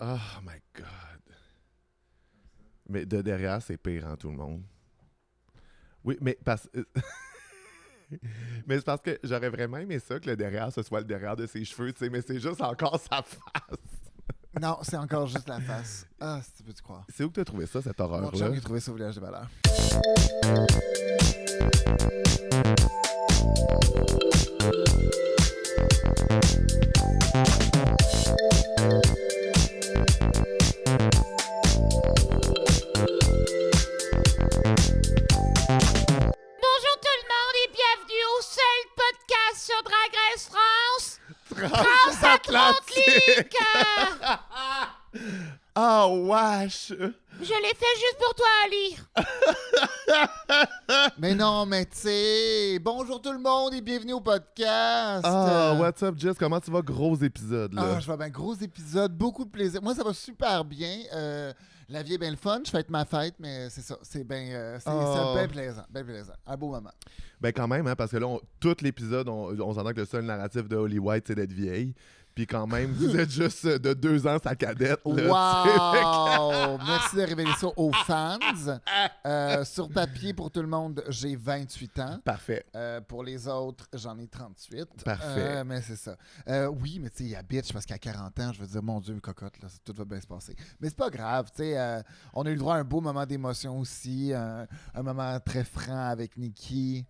Oh my God. Mais de derrière, c'est pire, hein, tout le monde. Oui, mais parce... mais c'est parce que j'aurais vraiment aimé ça, que le derrière, ce soit le derrière de ses cheveux, tu sais, mais c'est juste encore sa face. Non, c'est encore juste la face. Ah, si tu peux te croire. C'est où que t'as trouvé ça, cette Mon horreur-là? chum, il a trouvé ça au village de Valeur. Bonjour tout le monde et bienvenue au seul podcast sur Drag Race France. Transatlantique! Ah, wesh! Je l'ai fait juste pour toi, Ali. Mais non, mais tu sais, bonjour tout le monde et bienvenue au podcast. Ah, what's up, Jess? Comment tu vas? Gros épisode, là. Ah, je vais bien, gros épisode, beaucoup de plaisir. Moi, ça va super bien. La vie est bien le fun. Je fête ma fête, mais c'est ça. C'est bien c'est bien plaisant. Bien plaisant. Un beau moment. Ben quand même, hein, parce que là, tout l'épisode, on s'entend que le seul narratif de Holly White, c'est d'être vieille. Puis quand même, vous êtes juste de 2 ans sa cadette. Là, Wow! Merci de révéler ça aux fans. Sur papier, pour tout le monde, j'ai 28 ans. Parfait. Pour les autres, j'en ai 38. Parfait. Mais c'est ça. Oui, mais tu sais, il y a bitch parce qu'à 40 ans, je veux dire, mon Dieu, cocotte, là, tout va bien se passer. Mais c'est pas grave, tu sais. On a eu le droit à un beau moment d'émotion aussi. Un moment très franc avec Nikki.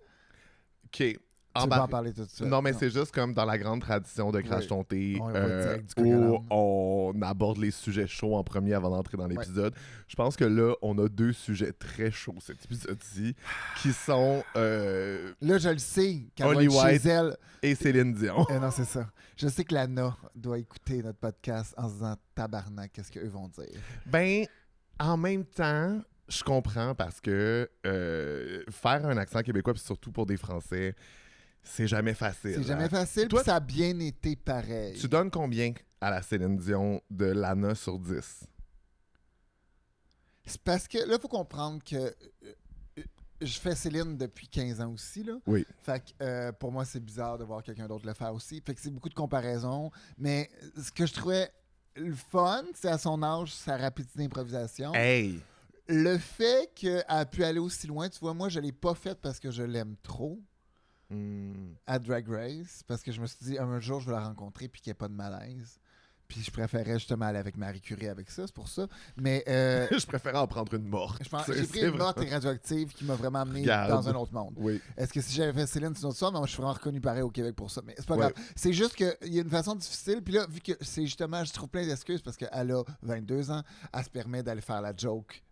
OK. Tu veux pas en parler tout de suite? Non, mais c'est juste comme dans la grande tradition de Crash Ton Thé, On va direct du coq à où l'âne. on aborde les sujets chauds en premier avant d'entrer dans l'épisode. Je pense que là, on a 2 sujets très chauds cet épisode-ci, qui sont Là, je le sais. Quand Holly elle va être White. chez elle. et Céline Dion. Non, c'est ça. Je sais que Lana doit écouter notre podcast en se disant tabarnak, qu'est-ce qu'eux vont dire. Ben, en même temps, je comprends parce que faire un accent québécois, puis surtout pour des Français, c'est jamais facile. C'est jamais facile, Toi, puis ça a bien été pareil. Tu donnes combien à la Céline Dion de Lana sur 10? C'est parce que là, il faut comprendre que je fais Céline depuis 15 ans aussi. Là. Oui. Fait que pour moi, c'est bizarre de voir quelqu'un d'autre le faire aussi. Fait que c'est beaucoup de comparaisons. Mais ce que je trouvais le fun, c'est à son âge, sa rapidité d'improvisation. Hey! Le fait qu'elle a pu aller aussi loin, tu vois, moi, je l'ai pas faite parce que je l'aime trop. À Drag Race, parce que je me suis dit un jour je vais la rencontrer puis qu'il n'y ait pas de malaise. Puis je préférais justement aller avec Marie Curie avec ça, c'est pour ça. Mais Je préférais en prendre une morte. j'ai pris une morte et radioactive qui m'a vraiment amené Regarde. dans un autre monde. Oui. Est-ce que si j'avais fait Céline, c'est une autre histoire, mais moi je suis vraiment reconnu pareil au Québec pour ça. Mais c'est pas Ouais. grave. C'est juste qu'il y a une façon difficile. Puis là, vu que c'est justement, je trouve plein d'excuses parce qu'elle a 22 ans, elle se permet d'aller faire la joke.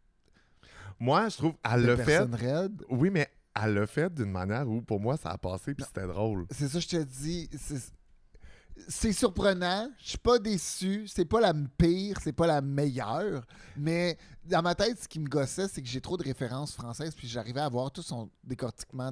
Moi, je trouve elle de l'a fait. personne raide. Oui, mais elle l'a fait d'une manière où, pour moi, ça a passé puis c'était drôle. C'est ça, je te dis. C'est surprenant. Je suis pas déçu. C'est pas la pire, c'est pas la meilleure. Mais dans ma tête, ce qui me gossait, c'est que j'ai trop de références françaises. Puis j'arrivais à voir tout son décortiquement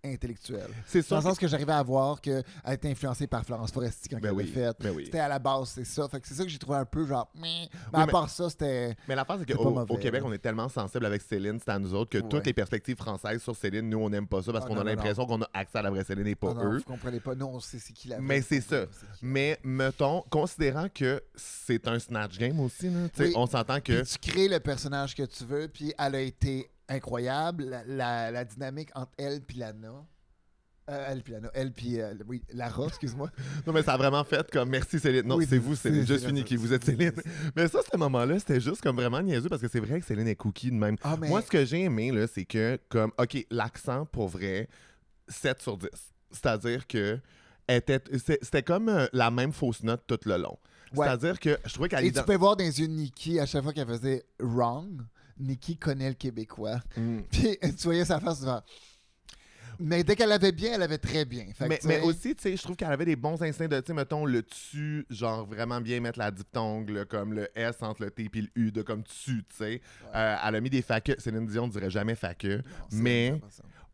intellectuel. C'est Dans ça. le sens que j'arrivais à voir qu'elle était influencée par Florence Foresti quand Ben elle oui, l'a fait. ben oui. C'était à la base, c'est ça. Fait que c'est ça que j'ai trouvé un peu genre. Mais Oui, à mais- part ça, c'était. Mais l'affaire, c'est C'est pas qu'au mauvais, au Québec, là. on est tellement sensible avec Céline, c'est à nous autres, que Ouais. toutes les perspectives françaises sur Céline, nous, on n'aime pas ça parce Ah, qu'on non, a non, l'impression qu'on a accès à la vraie Céline et pas Ah non, eux. vous comprenez pas. Non, c'est qui la Mais vraie, c'est vous comprenez ça. pas c'est qui. Mais mettons, considérant que c'est un snatch game aussi, là, tu sais, Oui. on s'entend que. Puis tu crées le personnage que tu veux, puis elle a été incroyable. La dynamique entre elle puis Lana. Elle puis oui, Lara, excuse-moi. Non, mais ça a vraiment fait comme merci Céline. Non, Oui, c'est vous, Céline. Je c'est suis la- Niki, vous êtes Céline. Mais ça, ce moment-là, c'était juste comme vraiment niaiseux parce que c'est vrai que Céline est cookie de même. Ah, mais Moi, ce que j'ai aimé, là, c'est que, comme, OK, l'accent, pour vrai, 7 sur 10. C'est-à-dire que c'était comme la même fausse note tout le long. Ouais. C'est-à-dire que je trouvais qu'elle Et tu peux voir dans les yeux de Nikki à chaque fois qu'elle faisait wrong. Nikki connaît le Québécois. Puis tu voyais sa face devant. Mais dès qu'elle avait bien, elle avait très bien. Fait que, Mais, tu mais sais, aussi, tu sais, je trouve qu'elle avait des bons instincts de, tu sais, mettons, le tu, genre vraiment bien mettre la diphtongue, là, comme le S entre le T et le U, de comme tu sais. Elle a mis des faqueux. Céline Dion ne dirait jamais faqueux. non, c'est mais 100%.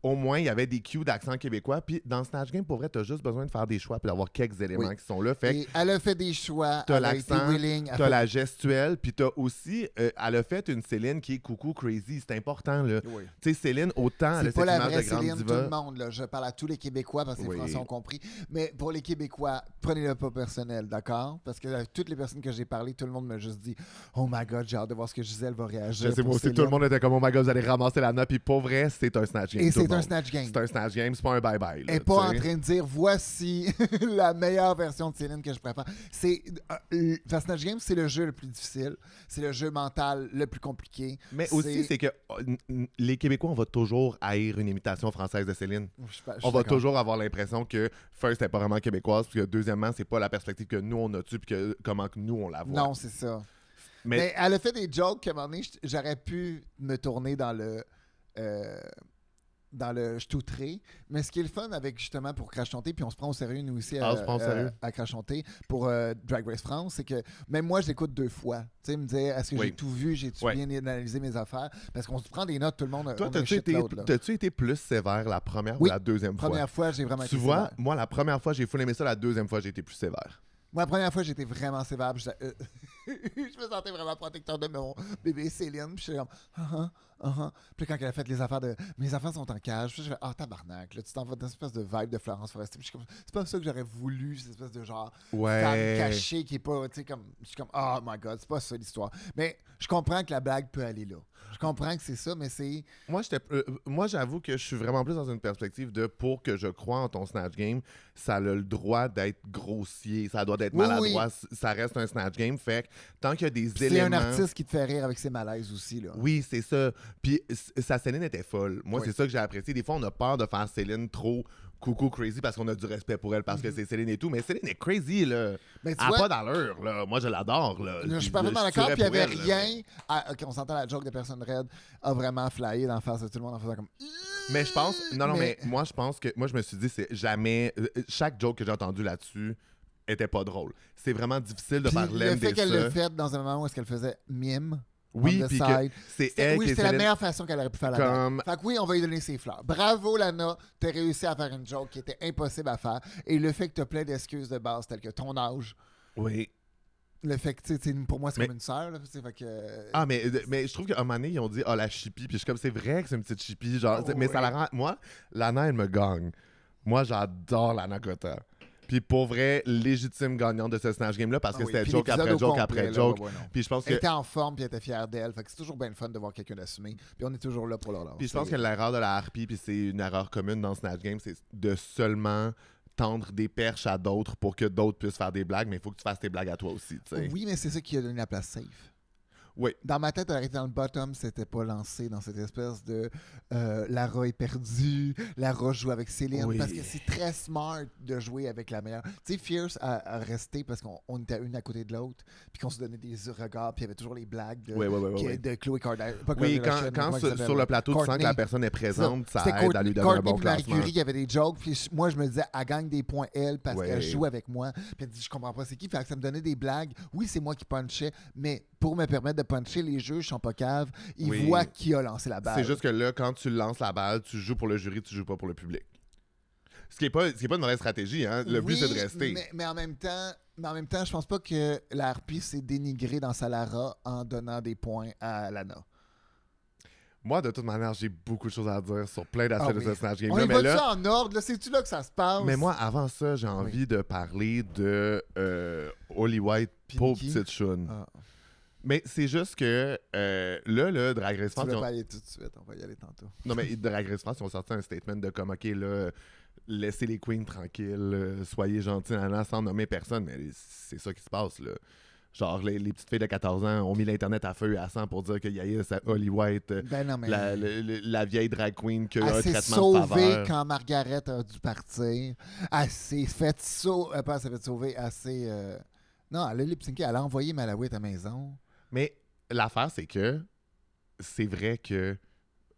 au moins, il y avait des cues d'accent québécois. Puis dans Snatch Game, pour vrai, t'as juste besoin de faire des choix puis d'avoir quelques éléments qui sont là. Fait Et elle a fait des choix. t'as Elle a été l'accent, willing. t'as la gestuelle, puis t'as aussi... elle a fait une Céline qui est coucou crazy. C'est important, là. Oui. Tu sais, Céline, autant elle a C'est pas cette la image vraie de grande Céline, tout diva. le monde. Là. Je parle à tous les Québécois parce que les Français ont compris. Mais pour les Québécois, prenez-le pas personnel, d'accord? Parce que toutes les personnes que j'ai parlé, tout le monde m'a juste dit « Oh my God, j'ai hâte de voir ce que Gisèle va réagir. » Je sais, moi aussi, tout le monde était comme « Oh my God, vous allez ramasser la note. » Puis pour vrai, c'est un Snatch Game. Et tout le c'est un monde. Snatch Game. C'est un Snatch Game, c'est pas un bye-bye. Elle n'est pas en train de dire voici la meilleure version de Céline que je préfère. Snatch Game, c'est le jeu le plus difficile. C'est le jeu mental le plus compliqué. Mais aussi, c'est que les Québécois, on va toujours haïr une imitation française de Céline. On va toujours avoir l'impression que, first, elle n'est pas vraiment québécoise, puis que, deuxièmement, c'est pas la perspective que nous, on a dessus, puis que comment que nous, on la voit. Non, c'est ça. Mais elle a fait des jokes qu'à un moment donné, j'aurais pu me tourner dans le je t'outerai. Mais ce qui est le fun avec justement pour Crash Chanter, puis on se prend au sérieux nous aussi à Crash Chanter pour Drag Race France, c'est que même moi je l'écoute 2 fois. Tu sais, me dire est-ce que j'ai tout vu, j'ai-tu bien analysé mes affaires? Parce qu'on se prend des notes, tout le monde. Toi, t'as-tu été plus sévère la première ou la deuxième fois? Première fois, j'ai vraiment été sévère. Tu vois, sévère. moi la première fois j'ai full aimé ça, la deuxième fois j'ai été plus sévère. Moi, la première fois, j'étais vraiment sévère. Je me sentais vraiment protecteur de mon bébé Céline. Puis j'étais comme, Puis quand elle a fait les affaires de mes enfants sont en cage, puis je fais, tabarnak, là, tu t'en vas dans une espèce de vibe de Florence Foresti. Puis c'est pas ça que j'aurais voulu, cette espèce de genre femme cachée qui est pas, tu sais, comme, je suis comme, oh my God, c'est pas ça l'histoire. Mais je comprends que la blague peut aller là. Je comprends que c'est ça, mais c'est. Moi, j'avoue que je suis vraiment plus dans une perspective de pour que je croie en ton Snatch Game, ça a le droit d'être grossier, ça doit être maladroit, ça reste un Snatch Game. Fait que tant qu'il y a des éléments. C'est un artiste qui te fait rire avec ses malaises aussi, là. Oui, c'est ça. Puis sa Céline était folle. Moi, c'est ça que j'ai apprécié. Des fois, on a peur de faire Céline trop coucou crazy parce qu'on a du respect pour elle parce que c'est Céline et tout. Mais Céline est crazy, là. Elle n'a pas d'allure, là. Moi, je l'adore, là. Je suis parfaitement d'accord. Puis il n'y avait rien. On s'entend la joke de personne raide a vraiment flyé dans la face de tout le monde en faisant comme. Mais je pense. Non, mais moi, je pense que. Moi, je me suis dit, c'est jamais. Chaque joke que j'ai entendu là-dessus était pas drôle. C'est vraiment difficile de faire l'aimer. Le fait qu'elle le fait dans un moment où est-ce qu'elle faisait mime. Oui, puis c'est elle qui c'était la meilleure façon qu'elle aurait pu faire la blague. Fait que oui, on va lui donner ses fleurs. Bravo, Lana, t'as réussi à faire une joke qui était impossible à faire. Et le fait que t'as plein d'excuses de base, telles que ton âge. Oui. Le fait que, tu sais, pour moi, c'est comme une sœur. Mais je trouve qu'à un moment donné, ils ont dit, la chipie. Puis je suis comme, c'est vrai que c'est une petite chipie. Genre, mais ça la rend. Moi, Lana, elle me gagne. Moi, j'adore Lana Cotta. Puis pour vrai, légitime gagnante de ce Snatch Game-là parce que c'était joke après joke après joke. Puis je pense que. Elle était en forme, puis elle était fière d'elle. Fait que c'est toujours bien le fun de voir quelqu'un l'assumer. Puis on est toujours là pour leur lancer. Puis je pense que l'erreur de la harpie, puis c'est une erreur commune dans Snatch Game, c'est de seulement tendre des perches à d'autres pour que d'autres puissent faire des blagues, mais il faut que tu fasses tes blagues à toi aussi. T'sais. Oui, mais c'est ça qui a donné la place safe. Oui. Dans ma tête, elle était dans le bottom, c'était pas lancé dans cette espèce de Lara est perdue, Lara joue avec Céline, parce que c'est très smart de jouer avec la meilleure. Tu sais, Fierce a resté parce qu'on était une à côté de l'autre, puis qu'on se donnait des regards, puis il y avait toujours les blagues de Khloé Kardashian. Oui, quand sur le plateau, tu sens que la personne est présente, ça aide à lui donner un bon classement. Marie Curie, il y avait des jokes, puis moi, je me disais, elle gagne des points, elle, parce qu'elle joue avec moi. Puis elle dit, je comprends pas c'est qui, fait que ça me donnait des blagues. Oui, c'est moi qui punchais, mais pour me permettre de puncher, les juges sont pas caves. Ils voient qui a lancé la balle. C'est juste que là, quand tu lances la balle, tu joues pour le jury, tu joues pas pour le public. Ce qui est pas une mauvaise stratégie. Hein? Le but, c'est de rester. Mais en même temps, je pense pas que la harpie s'est dénigrée dans sa Lara en donnant des points à Lana. Moi, de toute manière, j'ai beaucoup de choses à dire sur plein d'aspects de ce Snatch Game. On y va-tu en ordre? C'est-tu là que ça se passe? Mais moi, avant ça, j'ai envie de parler de Holly White, pauvre petite choune. Mais c'est juste que là, Drag Race France... Tu vas pas aller tout de suite, on va y aller tantôt. Non, mais Drag Race France, ils ont sorti un statement de comme, OK, là, laissez les queens tranquilles, soyez gentils, sans nommer personne. Mais c'est ça qui se passe, là. Genre, les petites filles de 14 ans ont mis l'Internet à feu et à sang pour dire qu'il y a Holly White, la vieille drag queen qui a un traitement de faveur. Elle s'est sauvée quand Margaret a dû partir. Elle s'est fait sauver. Elle s'est fait sauver assez... Non, elle a lip-synké. Elle a envoyé Malawi à ta maison. Mais l'affaire, c'est que c'est vrai que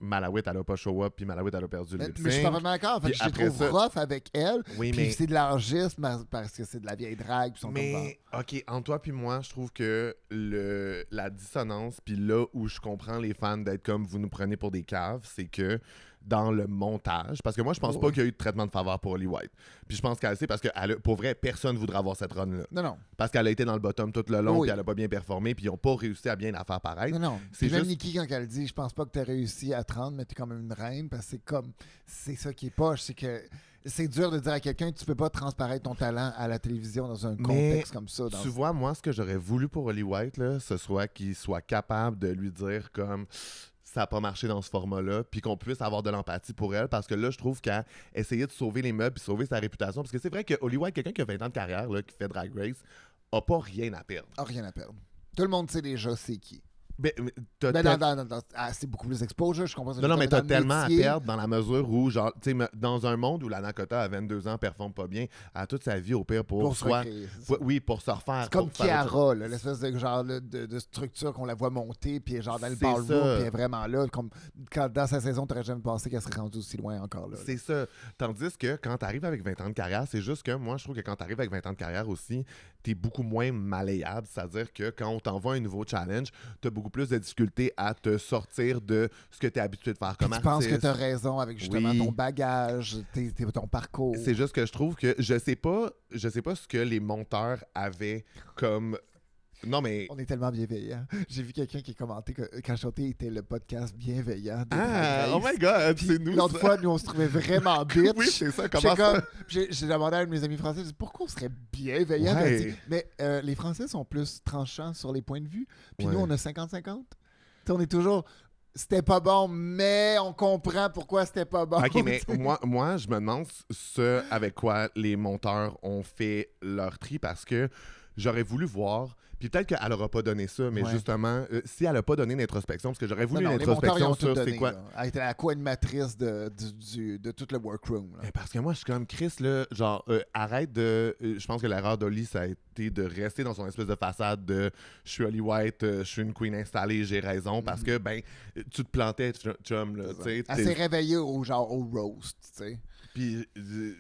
Malawit, elle a pas show up, puis Malawit, elle a perdu le lip-sync. Mais je suis pas vraiment d'accord. Fait que je trouve rough avec elle. Oui, puis c'est de l'argisme parce que c'est de la vieille drague. Mais, OK, entre toi puis moi, je trouve que la dissonance, puis là où je comprends les fans d'être comme vous nous prenez pour des caves, c'est que dans le montage. Parce que moi, je pense pas qu'il y a eu de traitement de faveur pour Holly White. Puis je pense qu'elle sait parce que pour vrai, personne voudrait avoir cette run-là. Non. Parce qu'elle a été dans le bottom tout le long, puis elle a pas bien performé, puis ils ont pas réussi à bien la faire paraître. Non. C'est Même juste... Nikki, quand elle dit, je pense pas que t'as réussi à te rendre, mais t'es quand même une reine, parce que c'est ça qui est poche, c'est que c'est dur de dire à quelqu'un que tu peux pas transparaître ton talent à la télévision dans un contexte comme ça. Tu vois, moi, ce que j'aurais voulu pour Holly White, là, ce soit qu'il soit capable de lui dire comme ça n'a pas marché dans ce format-là, puis qu'on puisse avoir de l'empathie pour elle, parce que là, je trouve qu'elle a essayé de sauver les meubles puis sauver sa réputation, parce que c'est vrai que Holly White, quelqu'un qui a 20 ans de carrière, là, qui fait Drag Race, a pas rien à perdre. Rien à perdre. Tout le monde sait déjà c'est qui. Mais c'est beaucoup plus exposure, je comprends ça. Non, mais t'as dans le tellement à métier. perdre dans la mesure où, genre, tu sais, dans un monde où la Nakota à 22 ans performe pas bien, elle a toute sa vie au pire pour se soit. recréer, c'est ça. Oui, pour se refaire. C'est comme pour faire autre chose. Chiara, là, l'espèce de genre là, de structure qu'on la voit monter, puis genre dans le C'est ballroom, ça. puis elle est vraiment là. Comme quand dans sa saison, t'aurais jamais pensé qu'elle serait rendue aussi loin encore là. C'est ça. Tandis que quand t'arrives avec 20 ans de carrière, c'est juste que moi, je trouve que quand t'arrives avec 20 ans de carrière aussi, t'es beaucoup moins malléable. C'est-à-dire que quand on t'envoie un nouveau challenge, t'as beaucoup plus de difficultés à te sortir de ce que t'es habitué de faire comme Tu penses artiste. que t'as raison avec justement Oui. ton bagage, ton parcours. C'est juste que je trouve que je sais pas ce que les monteurs avaient comme. Non, mais. On est tellement bienveillants. J'ai vu quelqu'un qui a commenté que quand Chanté était le podcast bienveillant. De Ah, Drag oh Race. my god, Puis c'est nous. l'autre ça. fois, nous, on se trouvait vraiment bitch. Oui, c'est ça. J'étais Comment ça? comme- J'ai demandé à un de mes amis français, j'ai dit, pourquoi on serait bienveillant? Ouais. Puis elle dit, mais les Français sont plus tranchants sur les points de vue. Puis Ouais. nous, on a 50-50. T'sais, on est toujours, c'était pas bon, mais on comprend pourquoi c'était pas bon. OK, mais moi, je me demande ce avec quoi les monteurs ont fait leur tri parce que j'aurais voulu voir. Puis peut-être qu'elle n'aura pas donné ça, mais Ouais. justement, si elle n'a pas donné d'introspection, parce que j'aurais voulu Non, une les monteurs, ils introspection ont tout sur c'est donné. quoi. Là. Elle était la co-animatrice de tout le workroom. Là. Mais parce que moi, je suis comme Chris, là, genre, arrête de. Je pense que l'erreur d'Holly, ça a été de rester dans son espèce de façade de je suis Holly White, je suis une queen installée, j'ai raison, parce que, ben, tu te plantais, chum, là, tu sais. Elle s'est réveillée au roast, tu sais. Puis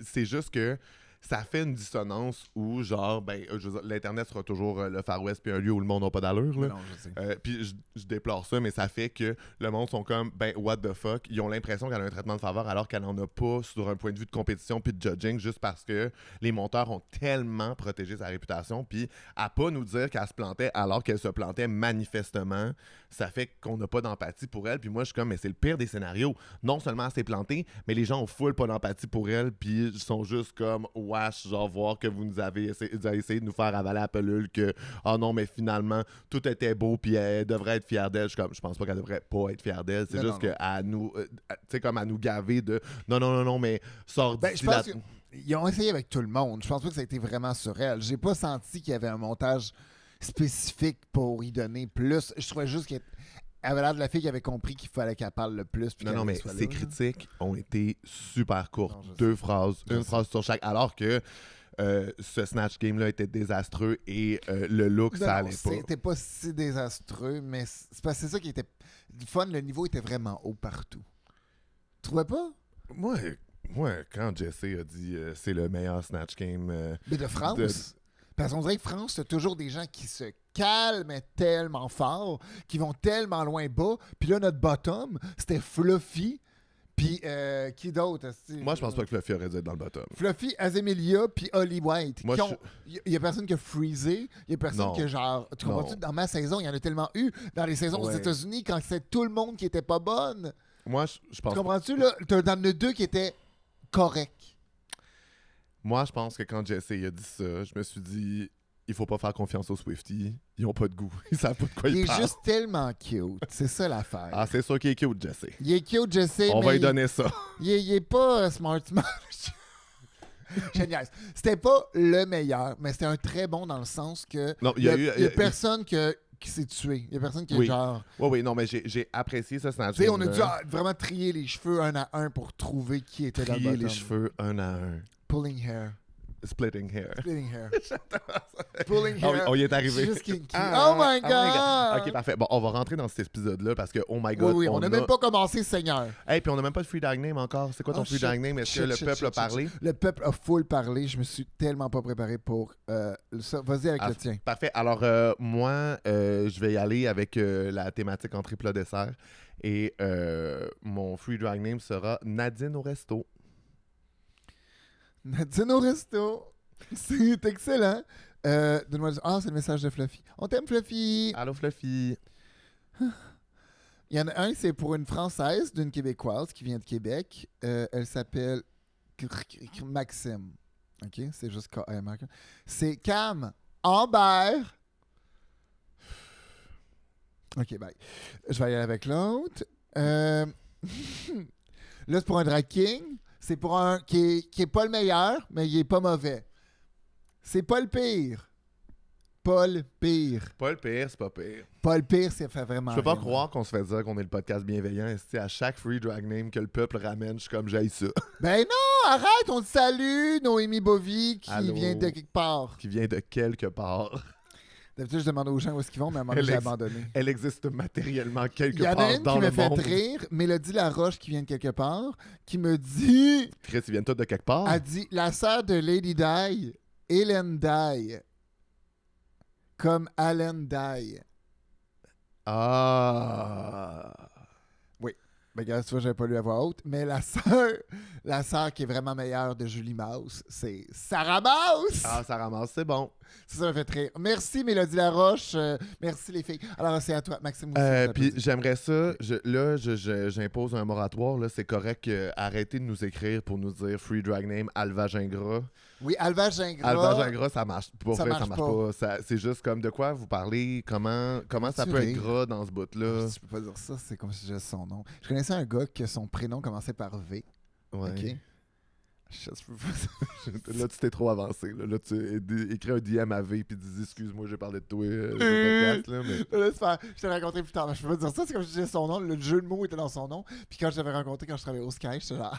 c'est juste que ça fait une dissonance où, genre, ben, je veux dire, l'Internet sera toujours le Far West puis un lieu où le monde n'a pas d'allure, là. Non, je sais. Puis je déplore ça, mais ça fait que le monde sont comme, ben, what the fuck? Ils ont l'impression qu'elle a un traitement de faveur alors qu'elle n'en a pas sur un point de vue de compétition puis de judging, juste parce que les monteurs ont tellement protégé sa réputation. Puis à pas nous dire qu'elle se plantait alors qu'elle se plantait manifestement, ça fait qu'on n'a pas d'empathie pour elle. Puis moi, je suis comme, mais c'est le pire des scénarios. Non seulement elle s'est plantée, mais les gens ont full pas d'empathie pour elle, puis ils sont juste comme, wesh, genre, voir que vous avez essayé de nous faire avaler la pelule que, oh non, mais finalement, tout était beau, puis elle devrait être fière d'elle. Je suis comme, je pense pas qu'elle devrait pas être fière d'elle. C'est Non, juste non, qu'à nous, tu sais, comme à nous gaver de, non, mais sors Ben, d'ici je pense la- qu'ils ont essayé avec tout le monde. Je pense pas que ça a été vraiment sur elle. J'ai pas senti qu'il y avait un montage spécifique pour y donner plus. Je trouvais juste qu'elle avait l'air de la fille qui avait compris qu'il fallait qu'elle parle le plus. puis Non, qu'elle mais soit là, ces là. critiques ont été super courtes. Non, je sais. 2 phrases, Je une sais. phrase sur chaque. Alors que ce Snatch Game-là était désastreux et le look, Non, ça non, allait pas. c'était pas si désastreux, mais c'est parce que c'est ça qui était le fun. Le niveau était vraiment haut partout. Tu trouvais pas? Moi, quand Jesse a dit c'est le meilleur Snatch Game, Mais de France. De- Parce qu'on dirait que France, c'est toujours des gens qui se calment tellement fort, qui vont tellement loin bas. Puis là, notre bottom, c'était Fluffy. Puis qui d'autre? esti? moi, je pense pas que Fluffy aurait dû être dans le bottom. Fluffy, Azemilia, puis Holly White. Moi, Il y a personne qui a freezé. Il y a personne Non. qui a genre. Tu comprends-tu? Non. Dans ma saison, il y en a tellement eu. Dans les saisons aux Ouais. États-Unis, quand c'est tout le monde qui était pas bonne. Moi, je pense Tu comprends-tu? Là, t'en as deux qui étaient corrects. Moi, je pense que quand Jesse a dit ça, je me suis dit il faut pas faire confiance aux Swifties. Ils ont pas de goût. Ils savent pas de quoi Il ils est parlent. juste tellement cute. C'est ça l'affaire. Ah, c'est sûr qu'il est cute, Jesse. Il est cute, je sais, On mais va lui donner ça. il est pas smart. Génial. C'était pas le meilleur, mais c'était un très bon dans le sens que Non, il y a personne qui s'est tué. Il y a personne qui est Oui. genre... Oui, non, mais j'ai apprécié ce Snatch Tu sais, on a Game-là. dû vraiment trier les cheveux un à un pour trouver qui était dans le Trier bottom. les cheveux un à un. Pulling hair. Splitting hair. Splitting hair. Pulling Ah oui, hair. on y est arrivé. Juste kinky. Oh my God! Ok, parfait. Bon, on va rentrer dans cet épisode-là parce que, oh my God. Oui, on n'a même pas commencé, Seigneur. Hey, puis on n'a même pas de free dog name encore. C'est quoi ton free dog name? Est-ce que le peuple a parlé? Le peuple a full parlé. Je me suis tellement pas préparé pour ça. Vas-y avec le tien. Parfait. Alors, moi, je vais y aller avec la thématique entrée plat dessert. Et mon free drag name sera Nadine au resto. Nadine au resto. C'est excellent. Donne-moi c'est le message de Fluffy. On t'aime, Fluffy. Allô, Fluffy. Il y en a un, c'est pour une Française d'une Québécoise qui vient de Québec. Elle s'appelle Maxime. OK? C'est juste KM. C'est Cam Ambert. OK, bye. Je vais y aller avec l'autre. Là, c'est pour un drag king. C'est pour un qui est pas le meilleur, mais il est pas mauvais. C'est pas le pire. Pas le pire. Pas le pire, c'est pas pire. Pas le pire, c'est fait vraiment. Je peux pas rien. croire qu'on se fait dire qu'on est le podcast bienveillant. Et à chaque free drag name que le peuple ramène, je suis comme j'aille ça. Ben non, arrête, on te salue, Noémie Bovy qui Allô? vient de quelque part. Qui vient de quelque part. D'habitude, je demande aux gens où est-ce qu'ils vont, mais à un moment donné, j'ai abandonné. Elle existe matériellement quelque Il y en a part une dans qui le me fait monde. rire, Mélodie Laroche qui vient de quelque part, qui me dit, Chris, ils viennent tous de quelque part. elle dit, la sœur de Lady Di, Hélène Di, comme Alan Di. Ah. Ben, regarde, tu vois, j'avais pas lu à voix haute, mais la sœur qui est vraiment meilleure de Julie Mouse, c'est Sarah Mouse! Ah, ça ramasse, c'est bon. Ça me fait rire. Merci, Mélodie Laroche. Merci, les filles. Alors, c'est à toi, Maxime. Aussi, Puis j'aimerais ça, j'impose un moratoire, là, c'est correct, arrêtez de nous écrire pour nous dire free drag name Alva Gingras. Oui, Alva Gingras. Alva Gingras, ça marche. Pour Ça vrai, marche ça marche pas. C'est juste comme de quoi vous parlez, comment ça Tu peut ris. être gras dans ce bout-là. Je peux pas dire ça, c'est comme si j'ai son nom. Je connaissais un gars que son prénom commençait par V. Ouais. OK? Je peux pas. Là, tu t'es trop avancé. Là, tu écris un DM à V puis dis excuse-moi, j'ai parlé de toi sur le podcast. Là, mais... Laisse faire. Je t'ai rencontré plus tard. Je peux pas dire ça, c'est comme si je disais son nom. Le jeu de mots était dans son nom. Puis quand je l'avais rencontré, quand je travaillais au Sky, j'étais genre,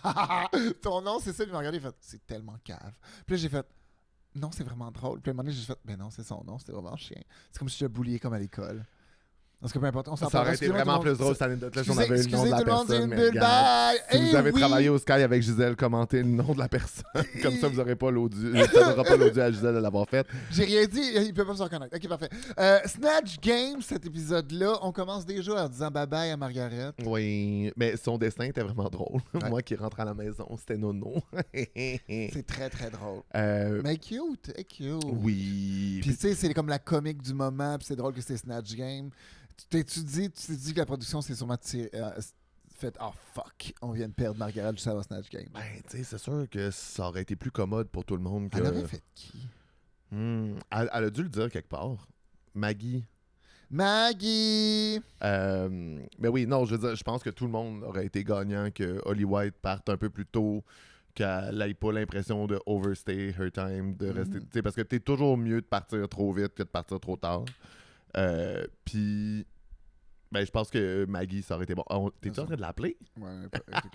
ton nom, c'est ça. Puis il m'a regardé, il a fait, c'est tellement cave. Puis là, j'ai fait, non, c'est vraiment drôle. Puis à un moment donné, j'ai fait, ben non, c'est son nom, c'était vraiment chien. C'est comme si je te bouliais comme à l'école. Parce que peu importe, on s'en Ça aurait été vraiment plus drôle cette anecdote-là si on avait eu le nom de la tout le monde, personne. une mais bulle, regarde, bye! si vous Eh avez oui! travaillé au Sky avec Gisèle, commentez le nom de la personne. Comme ça, vous n'aurez pas l'audio. Ça n'aura pas l'audio à Gisèle de l'avoir fait. J'ai rien dit, il peut pas se reconnaître. Ok, parfait. Snatch Game, cet épisode-là, on commence déjà en disant bye-bye à Margaret. Oui, mais son destin était vraiment drôle. Ouais. Moi qui rentre à la maison, c'était nono. C'est très, très drôle. Euh, Mais cute, cute. oui. Puis tu sais, c'est comme la comique du moment, puis c'est drôle que c'est Snatch Game. Tu t'es dit que la production s'est sûrement fait « Oh fuck, on vient de perdre Margaret juste avant Snatch Game. » Ben, tu sais, c'est sûr que ça aurait été plus commode pour tout le monde que... Elle aurait fait qui? Elle a dû le dire quelque part. Maggie. Maggie! Mais oui, non, je veux dire, je pense que tout le monde aurait été gagnant que Holly White parte un peu plus tôt, qu'elle n'ait pas l'impression de overstay her time, de rester... Tu sais, parce que t'es toujours mieux de partir trop vite que de partir trop tard. Puis... Ben, je pense que Maggie, ça aurait été bon. T'es-tu en train de l'appeler? Ouais,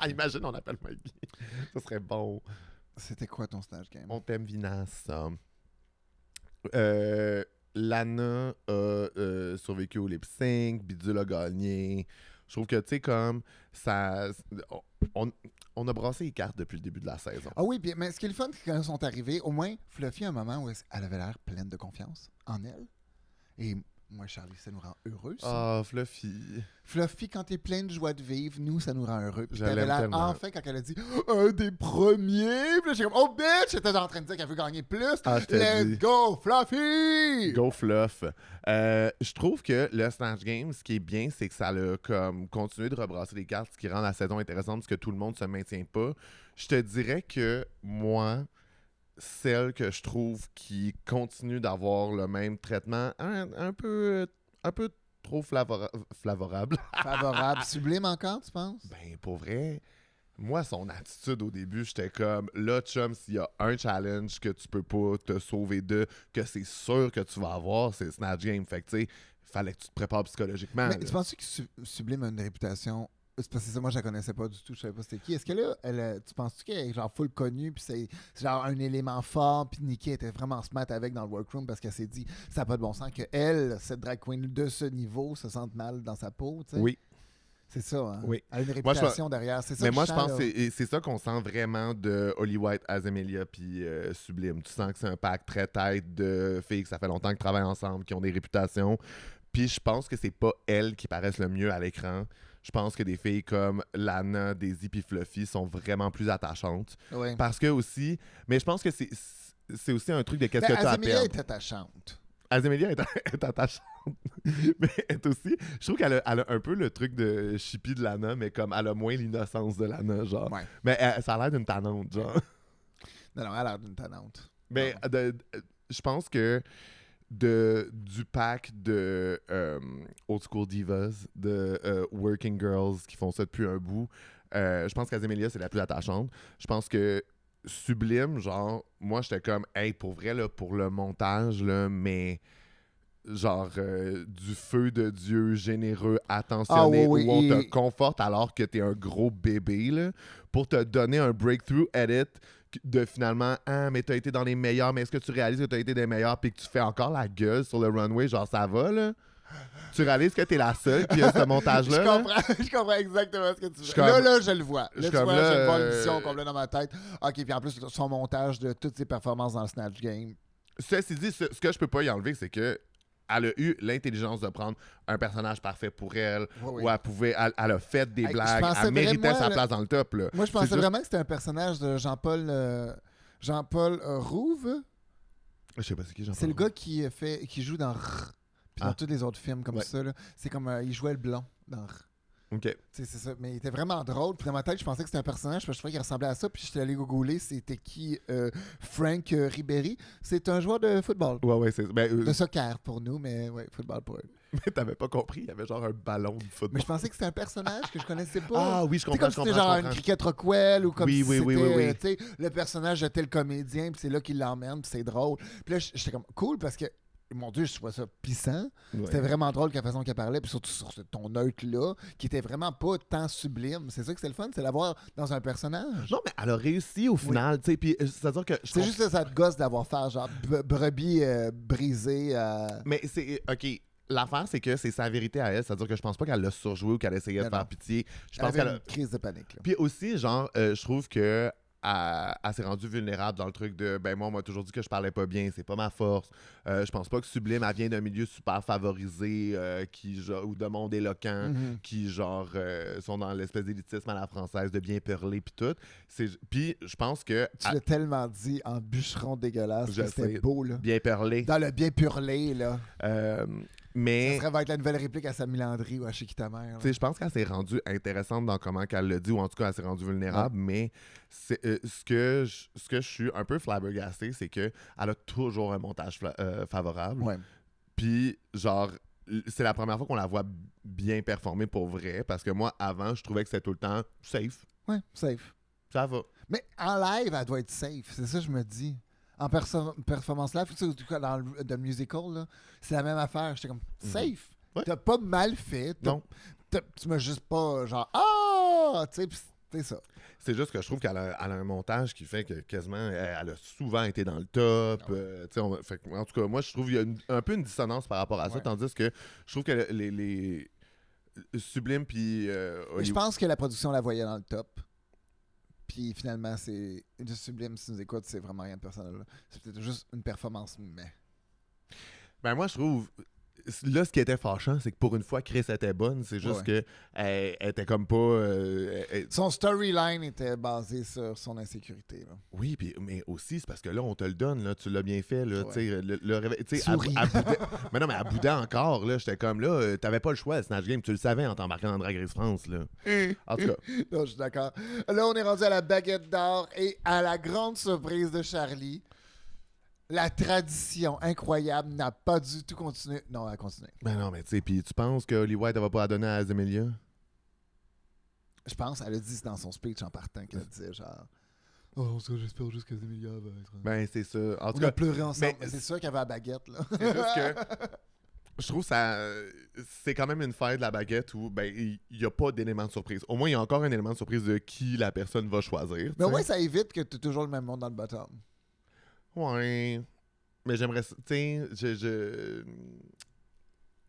Imagine, on appelle Maggie. Ça serait bon. C'était quoi ton Snatch Game? On t'aime, Vinas. Lana a survécu au lip sync, Bidule a gagné. Je trouve que, tu sais, comme ça. On a brassé les cartes depuis le début de la saison. Ah oui, mais ce qui est le fun, c'est que quand ils sont arrivés, au moins, Fluffy, à un moment où elle avait l'air pleine de confiance en elle. Et moi, Charlie, ça nous rend heureux, ça. Ah, Fluffy. Fluffy, quand t'es plein de joie de vivre, nous, ça nous rend heureux. Puis Je t'avais l'aime l'air tellement. enfin quand elle a dit « Un des premiers! » Puis là, j'étais comme « Oh, bitch! » J'étais en train de dire qu'elle veut gagner plus. Ah, je te Let's dis. go, Fluffy! Go Fluff. Je trouve que le Snatch Game, ce qui est bien, c'est que ça a comme continué de rebrasser les cartes, ce qui rend la saison intéressante, parce que tout le monde se maintient pas. Je te dirais que moi, celle que je trouve qui continue d'avoir le même traitement, un peu trop favorable. Favorable. Sublime encore, tu penses? Ben, pour vrai, moi, son attitude au début, j'étais comme, là, chum, s'il y a un challenge que tu peux pas te sauver de, que c'est sûr que tu vas avoir, c'est Snatch Game. Fait que, tu sais, fallait que tu te prépares psychologiquement. Mais là. tu penses que Sublime a une réputation C'est parce que ça, moi, je la connaissais pas du tout. Je savais pas c'était qui. Est-ce que là, tu penses-tu qu'elle est genre full connue, puis c'est genre un élément fort, puis Nikki était vraiment smart avec dans le workroom parce qu'elle s'est dit, ça n'a pas de bon sens que elle, cette drag queen de ce niveau, se sente mal dans sa peau, tu sais? Oui. C'est ça, hein? Oui. Elle a une réputation derrière. C'est ça Mais que moi, je sens, pense là. que c'est ça qu'on sent vraiment de Holly White, Azemelia puis Sublime. Tu sens que c'est un pack très tête de filles que ça fait longtemps qu'ils travaillent ensemble, qui ont des réputations. Puis je pense que c'est pas elles qui paraissent le mieux à l'écran. Je pense que des filles comme Lana, Daisy puis Fluffy sont vraiment plus attachantes. Oui. Parce que aussi... Mais je pense que c'est aussi un truc de qu'est-ce que tu as à Azemelia perdre. est attachante. Azemelia est attachante. Mais elle est aussi... Je trouve qu'elle a un peu le truc de chippie de Lana, mais comme elle a moins l'innocence de Lana, genre. Ouais. Mais ça a l'air d'une tannante, genre. Non, elle a l'air d'une tannante. Mais je pense que du pack de Old School Divas, de Working Girls qui font ça depuis un bout, je pense qu'Azemelia, c'est la plus attachante. Je pense que Sublime, genre, moi, j'étais comme, hey, pour vrai, là, pour le montage, là, mais genre du feu de Dieu généreux, attentionné, oui, où on te conforte alors que t'es un gros bébé, là, pour te donner un breakthrough edit de finalement, ah, mais t'as été dans les meilleurs, mais est-ce que tu réalises que t'as été des meilleurs puis que tu fais encore la gueule sur le runway, genre ça va, là? Tu réalises que t'es la seule qui a ce montage-là? Je comprends exactement ce que tu veux. comme- Là, je le vois. Là, tu comme vois, là, je le vois l'émission complète dans ma tête. OK, puis en plus, son montage de toutes ses performances dans le Snatch Game. Ceci dit, ce que je peux pas y enlever, c'est que elle a eu l'intelligence de prendre un personnage parfait pour elle, Oui. où elle a fait des Hey, je blagues, pensais elle méritait vraiment, sa là- place dans le top. Là. Moi, je pensais C'est juste- vraiment que c'était un personnage de Jean-Paul Rouve. Je sais pas c'est qui, j'en C'est le parle. gars qui joue dans Rrr, puis dans Ah. tous les autres films comme Ouais. ça. Là. C'est comme il jouait le blond dans Rrr. OK. Tu sais, c'est ça. Mais il était vraiment drôle. Puis dans ma tête, je pensais que c'était un personnage. Parce que je trouvais qu'il ressemblait à ça. Puis j'étais allé googler. C'était qui Frank Ribéry. C'est un joueur de football. Ouais, c'est... Ben, De soccer pour nous, mais ouais, football pour eux. mais t'avais pas compris, il y avait genre un ballon de football. Mais je pensais que c'était un personnage que je connaissais pas. Ah oui, je C'est comprends, comme je si c'était comprends. genre je une comprends. Cricket Rockwell ou comme Oui, si oui, c'était oui, oui, oui. tu sais, le personnage de tel comédien, puis c'est là qu'il l'emmène, puis c'est drôle. Puis là, j'étais comme cool parce que, mon Dieu, je trouvais ça pissant. Ouais. C'était vraiment drôle la façon qu'elle parlait, puis surtout sur ton neutre-là, qui était vraiment pas tant sublime. C'est ça que c'est le fun, c'est l'avoir dans un personnage. Non, mais elle a réussi au final, tu sais, puis c'est-à-dire que... je C'est comprends- juste ça te gosse d'avoir fait genre brebis brisée. Mais c'est... OK, l'affaire, c'est que c'est sa vérité à elle, c'est-à-dire que je pense pas qu'elle l'a surjoué ou qu'elle essayait de Non, faire non. pitié. Je Elle pense avait qu'elle a... une crise de panique. Là. Puis aussi, genre, je trouve que elle s'est rendue vulnérable dans le truc de ben moi on m'a toujours dit que je parlais pas bien, c'est pas ma force. Je pense pas que Sublime elle vient d'un milieu super favorisé qui genre, ou de monde éloquent Mhm. qui genre sont dans l'espèce d'élitisme à la française de bien perler puis tout. Puis je pense que Tu l'as tellement dit en bûcheron dégueulasse Je que c'était sais. beau, là. bien perler. Dans le bien purlé, là. Mais Ça va être la nouvelle réplique à Samy Landry ou à Chez qui ta mère. là. tu sais, je pense qu'elle s'est rendue intéressante dans comment qu'elle l'a dit, ou en tout cas, elle s'est rendue vulnérable, mais ce que je suis un peu flabbergasté, c'est qu'elle a toujours un montage favorable. Ouais. Puis, genre, c'est la première fois qu'on la voit bien performer pour vrai, parce que moi, avant, je trouvais que c'était tout le temps safe. Ouais, safe. Ça va. Mais en live, elle doit être safe. C'est ça que je me dis. En performance live, tu sais, en tout cas, dans le musical, là, c'est la même affaire. J'étais comme safe. Ouais. T'as pas mal fait. Non. Tu m'as juste pas genre ah, tu sais, pis c'est ça. C'est juste que je trouve qu'elle a un montage qui fait que quasiment, elle a souvent été dans le top. Tu sais, en tout cas, moi, je trouve qu'il y a un peu une dissonance par rapport à ça, Ouais. tandis que je trouve que les Sublime puis Mais je pense que la production la voyait dans le top. Puis finalement, c'est de Sublime, si tu nous écoutes, c'est vraiment rien de personnel. Là. C'est peut-être juste une performance, mais. Ben moi, je trouve... Là, ce qui était fâchant, c'est que pour une fois, Chris était bonne. C'est juste Ouais. que elle était comme pas... Son storyline était basé sur son insécurité. Là. Oui, mais aussi, c'est parce que là, on te le donne. Là, tu l'as bien fait. Là, Ouais. tu sais, le réveil... tu sais, Souris. elle boudait- mais non, mais elle boudait encore. Là, j'étais comme là, t'avais pas le choix, le Snatch Game. Tu le savais en t'embarquant dans Drag Race France. Là. En tout cas, Non, je suis d'accord. Là, on est rendu à la baguette d'or et à la grande surprise de Charlie. La tradition incroyable n'a pas du tout continué. Non, elle a continué. ben non, mais tu sais, puis tu penses que Holly White, elle va pas la donner à Azemelia? Je pense, elle a dit dans son speech en partant qu'elle disait genre. Oh, ça, j'espère juste que Emilia va être. Ben c'est ça. En tout On a cas, pleuré ensemble. mais- C'est sûr qu'elle avait la baguette, là. c'est juste que je trouve ça c'est quand même une fête de la baguette où ben il y a pas d'élément de surprise. Au moins il y a encore un élément de surprise de qui la personne va choisir. Mais au t'sais. moins, ça évite que tu toujours le même monde dans le bottom. Ouais. Mais j'aimerais tu sais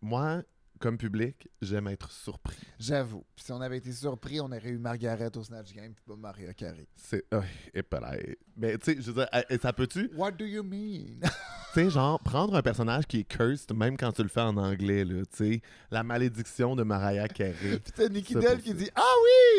moi comme public, j'aime être surpris. J'avoue. Puis si on avait été surpris, on aurait eu Margaret au Snatch Game puis pas Maria Carey. C'est mais tu sais je veux dire ça peut-tu What do you mean? tu sais, genre, prendre un personnage qui est cursed, même quand tu le fais en anglais, là, tu sais, la malédiction de Mariah Carey. Puis t'as Nikki Ça Dell pour qui ça. dit « Ah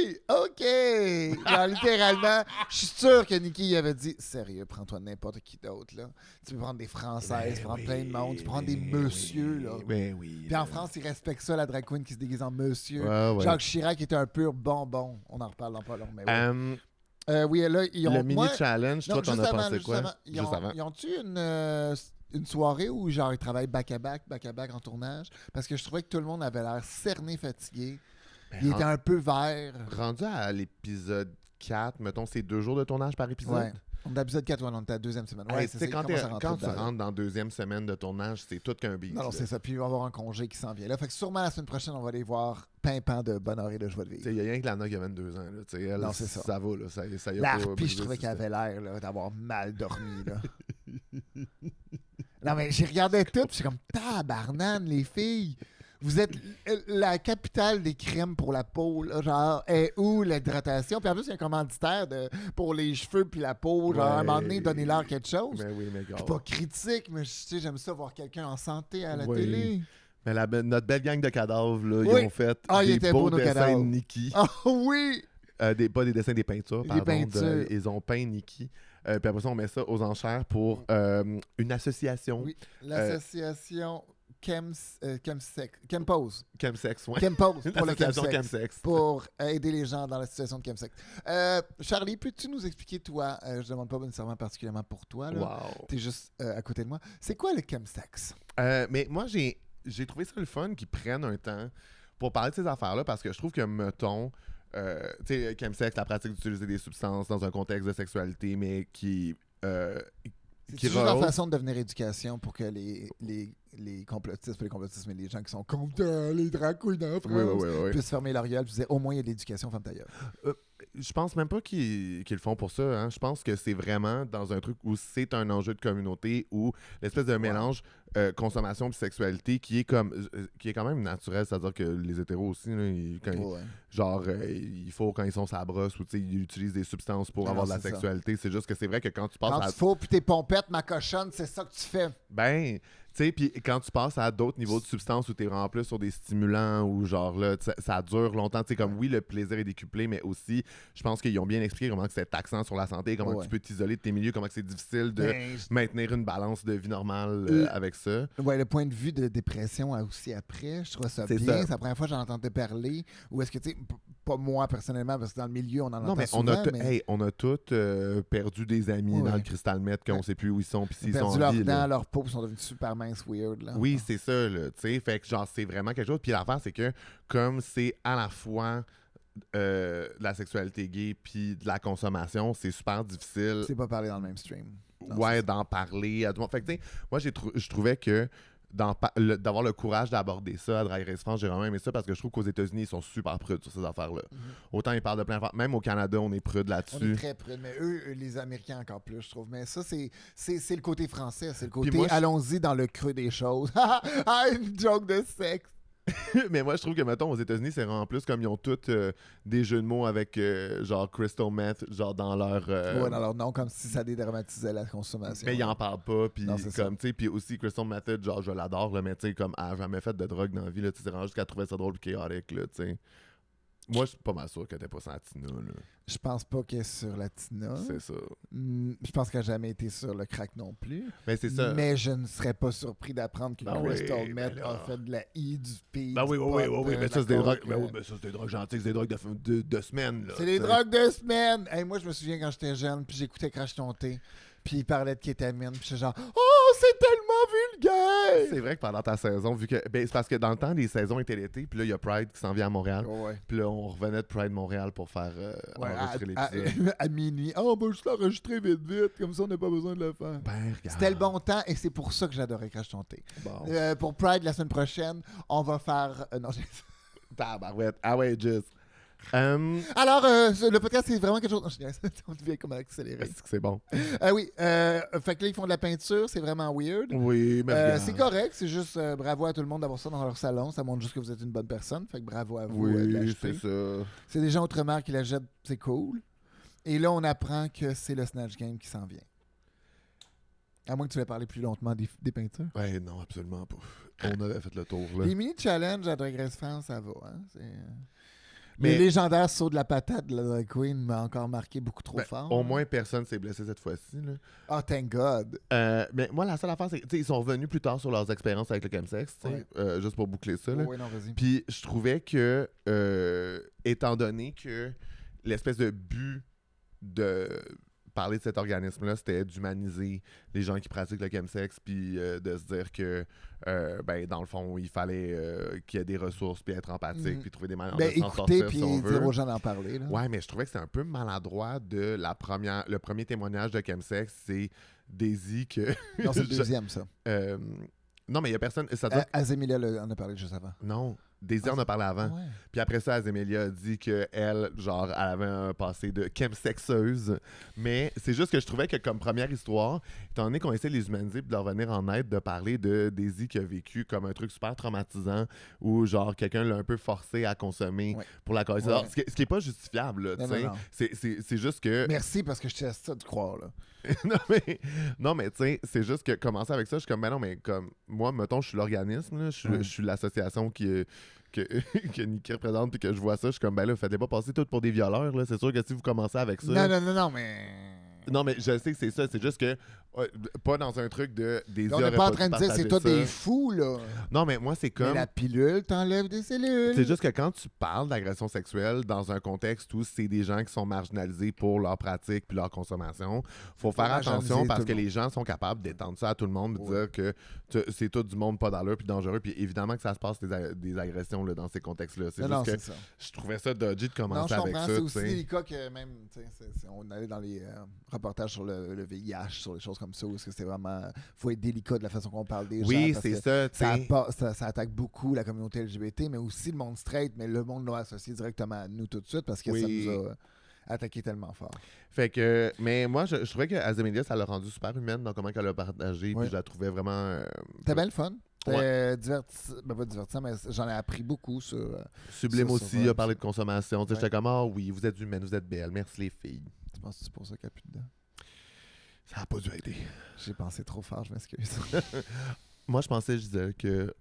oui! OK! » Genre, littéralement, je suis sûr que Nikki y avait dit « Sérieux, prends-toi n'importe qui d'autre, là. Tu peux prendre des Françaises, prendre plein de monde, tu prends des messieurs, là. » Ben oui. Puis en France, ils respectent ça, la drag queen qui se déguise en monsieur. Ouais. Jacques Chirac était un pur bonbon. On en reparle dans pas long, mais ouais. Euh, Oui, là, ils ont... le mini moi- challenge, Non, toi, t'en juste as avant, pensé juste quoi? avant. Juste avant. Ils ont-tu une soirée où genre ils travaillent back-à-back en tournage? Parce que je trouvais que tout le monde avait l'air cerné, fatigué. Ben, Il était un peu vert. rendu à l'épisode 4, mettons, c'est 2 jours de tournage par épisode. Ouais. On est à l'épisode 4, on était à la deuxième semaine. Ouais, Hey, c'est tu sais, ça, quand, il commence à rentrer quand tu dedans, là. rentres dans la 2e semaine de tournage, c'est tout qu'un beat. Non, là. c'est ça. Puis il va y avoir un congé qui s'en vient là. Fait que sûrement la semaine prochaine, on va aller voir pimpant de Bonheur et de Joie de Tu vivre. sais, il y a rien que Lana qui a 22 ans. Là, tu sais, elle, Non, c'est ça. Ça va, là, ça y a La pas harpie, brisé je trouvais le qu'elle système. avait l'air là, d'avoir mal dormi. Là. Non, mais j'ai regardé tout, puis je suis comme tabarnane, les filles. Vous êtes la capitale des crèmes pour la peau, là, genre, est où l'hydratation? Puis en plus, il y a un commanditaire pour les cheveux puis la peau, genre, à un moment donné, donnez-leur quelque chose. Ben oui, mais Je gars. suis pas critique, mais tu sais, j'aime ça voir quelqu'un en santé à la Oui. télé. Mais notre belle gang de cadavres, là, Oui. ils ont fait Ah, ils des étaient beaux beaux, nos dessins cadavres. de Nikki. Ah oui! Pas des dessins, des peintures, pardon. peintures. Ils ont peint Nikki. Puis après ça, on met ça aux enchères pour une association. Oui, l'association Chempose. Chemsex, ouais. Chempose pour le L'association chemsex. Chemsex. Pour aider les gens dans la situation de chemsex. Charlie, peux-tu nous expliquer, toi, je demande pas nécessairement particulièrement pour toi, là. Wow. T'es juste à côté de moi. C'est quoi le chemsex? Mais moi, j'ai trouvé ça le fun qu'ils prennent un temps pour parler de ces affaires-là parce que je trouve que, mettons, tu sais, chemsex, la pratique d'utiliser des substances dans un contexte de sexualité, mais qui C'est qui juste leur rehausse- façon de devenir éducation pour que les complotistes, pas les complotistes, mais les gens qui sont contre les drag queens en France Oui. puissent fermer leur gueule et dire au moins il y a de l'éducation, ferme ta gueule. Je pense même pas qu'ils le font pour ça. Hein. Je pense que c'est vraiment dans un truc où c'est un enjeu de communauté, où l'espèce de mélange consommation et sexualité qui est quand même naturel. C'est-à-dire que les hétéros aussi, là, il faut quand ils sont sa brosse ou ils utilisent des substances pour Ah avoir non, de la c'est ça. sexualité. C'est juste que c'est vrai que quand tu passes Quand à... il faut, puis tes pompettes, ma cochonne, c'est ça que tu fais. Ben, tu sais, puis quand tu passes à d'autres niveaux de substances où t'es vraiment plus sur des stimulants ou genre là, ça dure longtemps. Tu sais, comme oui, le plaisir est décuplé, mais aussi, je pense qu'ils ont bien expliqué comment que c'est taxant sur la santé, comment Ouais. tu peux t'isoler de tes milieux, comment que c'est difficile de Ben, maintenir une balance de vie normale avec ça. ouais, le point de vue de dépression aussi après, je trouve ça C'est bien. ça. C'est la première fois que j'en entendais parler. Ou est-ce que, tu sais, pas moi personnellement, parce que dans le milieu, on en Non, entend mais souvent, on a tous perdu des amis Ouais. dans le cristal meth qu'on sait plus où ils sont puis ils ont s'ils sont perdu en leurs vie. là. dents, leurs peaux, ils sont devenus super minces, weird. Là. Oui, c'est ça, là, tu sais. Fait que, genre, c'est vraiment quelque chose. Puis l'affaire, c'est que, comme c'est à la fois de la sexualité gay puis de la consommation, c'est super difficile, C'est pas parlé dans le mainstream. Non, ouais, c'est ça. d'en parler à tout le monde. Fait que, tu sais, moi, je trouvais que d'avoir le courage d'aborder ça à Drag Race France, j'ai vraiment aimé ça parce que je trouve qu'aux États-Unis, ils sont super prudes sur ces affaires-là. Autant ils parlent de plein d'affaires. Même au Canada, on est prudes On est là-dessus. très près, mais eux, les Américains encore plus, je trouve. Mais ça, c'est le côté français. C'est le côté moi, allons-y dans le creux des choses. Ah, une joke de sexe. Mais moi, je trouve que, mettons, aux États-Unis, c'est vraiment plus comme ils ont tous des jeux de mots avec, genre, crystal meth, genre, dans leur... Ouais, dans leur nom, comme si ça dédramatisait la consommation. Mais ils en parlent pas, puis Non, c'est ça. comme, tu sais, puis aussi Crystal Method, genre, je l'adore, là, mais tu sais, comme, elle a jamais fait de drogue dans la vie, là, tu sais, c'est vraiment juste qu'elle trouvait ça drôle et chaotique, là, tu sais. Moi, je suis pas mal sûr qu'elle était pas sur la Tina, là. Je pense pas qu'elle est sur la Tina. C'est ça. Je pense qu'elle n'a jamais été sur le crack non plus. Mais c'est ça. Mais je ne serais pas surpris d'apprendre que Ben oui, Crystal ben Meth là. a fait de la I, du P. Ben oui, du oui, pot, mais de ça, c'est des la drogues. coke, Ben oui, mais ça, c'est des drogues gentilles, c'est des drogues de semaine, là. C'est des tu sais. drogues de semaine. Hey, moi, je me souviens quand j'étais jeune, puis j'écoutais Crash ton thé, puis il parlait de kétamine, puis j'étais genre, oh, c'est tellement vulgaire! C'est vrai que pendant ta saison, vu que. Ben, c'est parce que dans le temps, les saisons étaient l'été, puis là, il y a Pride qui s'en vient à Montréal. Ouais. Puis là, on revenait de Pride Montréal pour faire enregistrer l'épisode. À minuit. Ah, on va juste l'enregistrer vite, comme ça on n'a pas besoin de le faire. Ben, regarde. C'était le bon temps et c'est pour ça que j'adorais Crash ton thé. Bon. Pour Pride la semaine prochaine, on va faire. Non, Tabarouette. Ah ouais, juste. Alors, le podcast, c'est vraiment quelque chose. On devient comme accéléré. Est-ce que c'est bon? Oui, fait que là, ils font de la peinture, c'est vraiment weird. Oui, mais regarde. C'est correct, c'est juste bravo à tout le monde d'avoir ça dans leur salon. Ça montre juste que vous êtes une bonne personne. Fait que bravo à vous de Oui, l'acheter. c'est ça. C'est des gens outre-mer qui la jettent, c'est cool. Et là, on apprend que c'est le Snatch Game qui s'en vient. À moins que tu aies parlé plus longuement des peintures. Ouais, non, absolument pas. On avait fait le tour, là. Les mini-challenges à Drag Race France, ça va. Hein? Mais- Le légendaire saut de la patate de la Drag Queen m'a encore marqué beaucoup trop Ben, fort. au moins, personne s'est blessé cette fois-ci, là. Oh, thank God. Mais moi, la seule affaire, c'est qu'ils sont revenus plus tard sur leurs expériences avec le chemsex, tu sais, juste pour boucler ça. Là. Oui, non, vas-y. Puis je trouvais que, étant donné que l'espèce de but de parler de cet organisme-là, c'était d'humaniser les gens qui pratiquent le chemsex, puis de se dire que, ben, dans le fond, il fallait qu'il y ait des ressources, puis être empathique, puis trouver des manières de s'en Écoutez, sortir, puis si on veut. dire aux gens d'en parler. Là. Ouais, mais je trouvais que c'était un peu maladroit de le premier témoignage de chemsex, c'est Daisy que... Non, c'est le deuxième, ça. non, mais il n'y a personne... Ça doit... Azemilia en a parlé juste avant. Non, Daisy en a parlé avant. Ouais. Puis après ça, Azemilia a dit qu'elle, genre, elle avait un passé de chemsexeuse. Mais c'est juste que je trouvais que comme première histoire, étant donné qu'on essaie de les humaniser puis de leur venir en aide, de parler de Daisy qui a vécu comme un truc super traumatisant où, genre, quelqu'un l'a un peu forcé à consommer pour la cause. Ouais. Ce qui est pas justifiable, là, tu sais. Non. C'est juste que... Merci, parce que je teste ça de croire. Là. non, mais tu sais, c'est juste que commencer avec ça, je suis comme, ben non, mais comme, moi, mettons, je suis l'organisme, là, je suis l'association que Nikki représente, puis que je vois ça, je suis comme, ben là, faites pas passer tout pour des violeurs, là. C'est sûr que si vous commencez avec ça... Non, mais... Non, mais je sais que c'est ça, c'est juste que, pas dans un truc de... On n'est pas en train de dire c'est toi des fous, là. Non, mais moi, c'est comme... Mais la pilule t'enlève des cellules. C'est juste que quand tu parles d'agression sexuelle dans un contexte où c'est des gens qui sont marginalisés pour leur pratique puis leur consommation, faut faire attention parce que les gens sont capables d'étendre ça à tout le monde, de dire que c'est tout du monde pas d'allure puis dangereux, puis évidemment que ça se passe des agressions là, dans ces contextes-là. C'est juste que je trouvais ça dodgy de commencer avec ça. C'est aussi délicat que même, on allait dans les reportages sur le VIH, sur les choses comme ça, où est-ce que c'est vraiment... faut être délicat de la façon qu'on parle des gens. Oui, c'est ça. Ça attaque beaucoup la communauté LGBT, mais aussi le monde straight, mais le monde l'a associé directement à nous tout de suite parce que ça nous a attaqué tellement fort. Fait que, mais moi, je trouvais que Azemilia, ça l'a rendu super humaine dans comment elle a partagé, puis je la trouvais vraiment... C'était bien le fun. Pas divertissant, mais j'en ai appris beaucoup sur... Sublime aussi, il a parlé de consommation. J'étais comme, ah oui, vous êtes humaines, vous êtes belles, merci les filles. Tu penses que c'est pour ça qu'il n'y a plus dedans? Ça n'a pas dû aider. J'ai pensé trop fort, je m'excuse. Moi, je pensais, je disais que...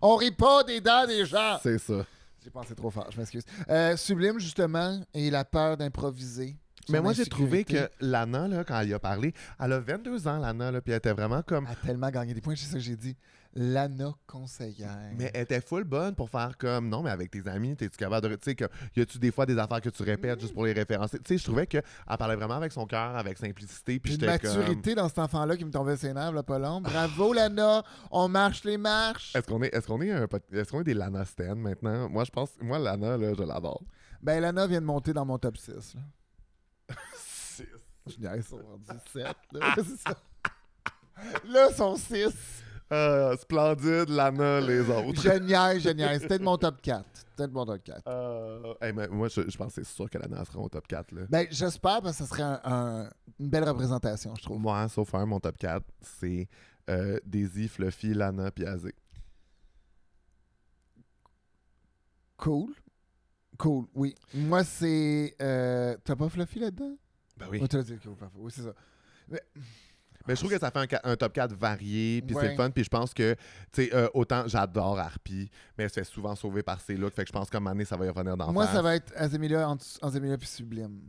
On rit pas des dents des gens! C'est ça. J'ai pensé trop fort, je m'excuse. Sublime, justement, et la peur d'improviser. Mais moi, j'ai trouvé que Lana, là, quand elle y a parlé, elle a 22 ans, Lana, là, puis elle était vraiment comme... Elle a tellement gagné des points, c'est ça que j'ai dit. Lana conseillère. Mais elle était full bonne pour faire comme, non, mais avec tes amis, t'es-tu capable de... Tu sais, y a-tu des fois des affaires que tu répètes juste pour les référencer? Tu sais, je trouvais qu'elle parlait vraiment avec son cœur, avec simplicité, puis j'étais comme... Une maturité dans cet enfant-là qui me tombait ses nerfs, là, pas long. Bravo, Lana! On marche les marches! Est-ce qu'on est des Lana Stan maintenant? Moi, je pense... Moi, Lana, là, je l'adore. Ben, Lana vient de monter dans mon top 6, là. 6. Je dirais sont rendus 7, là. C'est ça. Là, ils sont 6. Splendide, Lana, les autres. Génial. C'était de mon top 4. Mais moi, je pense que c'est sûr que Lana sera au top 4. Là. Ben, j'espère, parce que ça serait une belle représentation, je trouve. Moi, sauf un, mon top 4, c'est Daisy, Fluffy, Lana, puis Azé. Cool, oui. Moi, c'est... T'as pas Fluffy là-dedans? Ben oui. Oh, t'as dit cool, parfait. Oui, c'est ça. Mais je trouve que ça fait un top 4 varié, puis c'est le fun, puis je pense que, tu sais, autant j'adore Harpy, mais elle se fait souvent sauver par ses looks, fait que je pense qu'à un moment donné, ça va y revenir d'en face. Moi, ça va être Azemilia puis Sublime.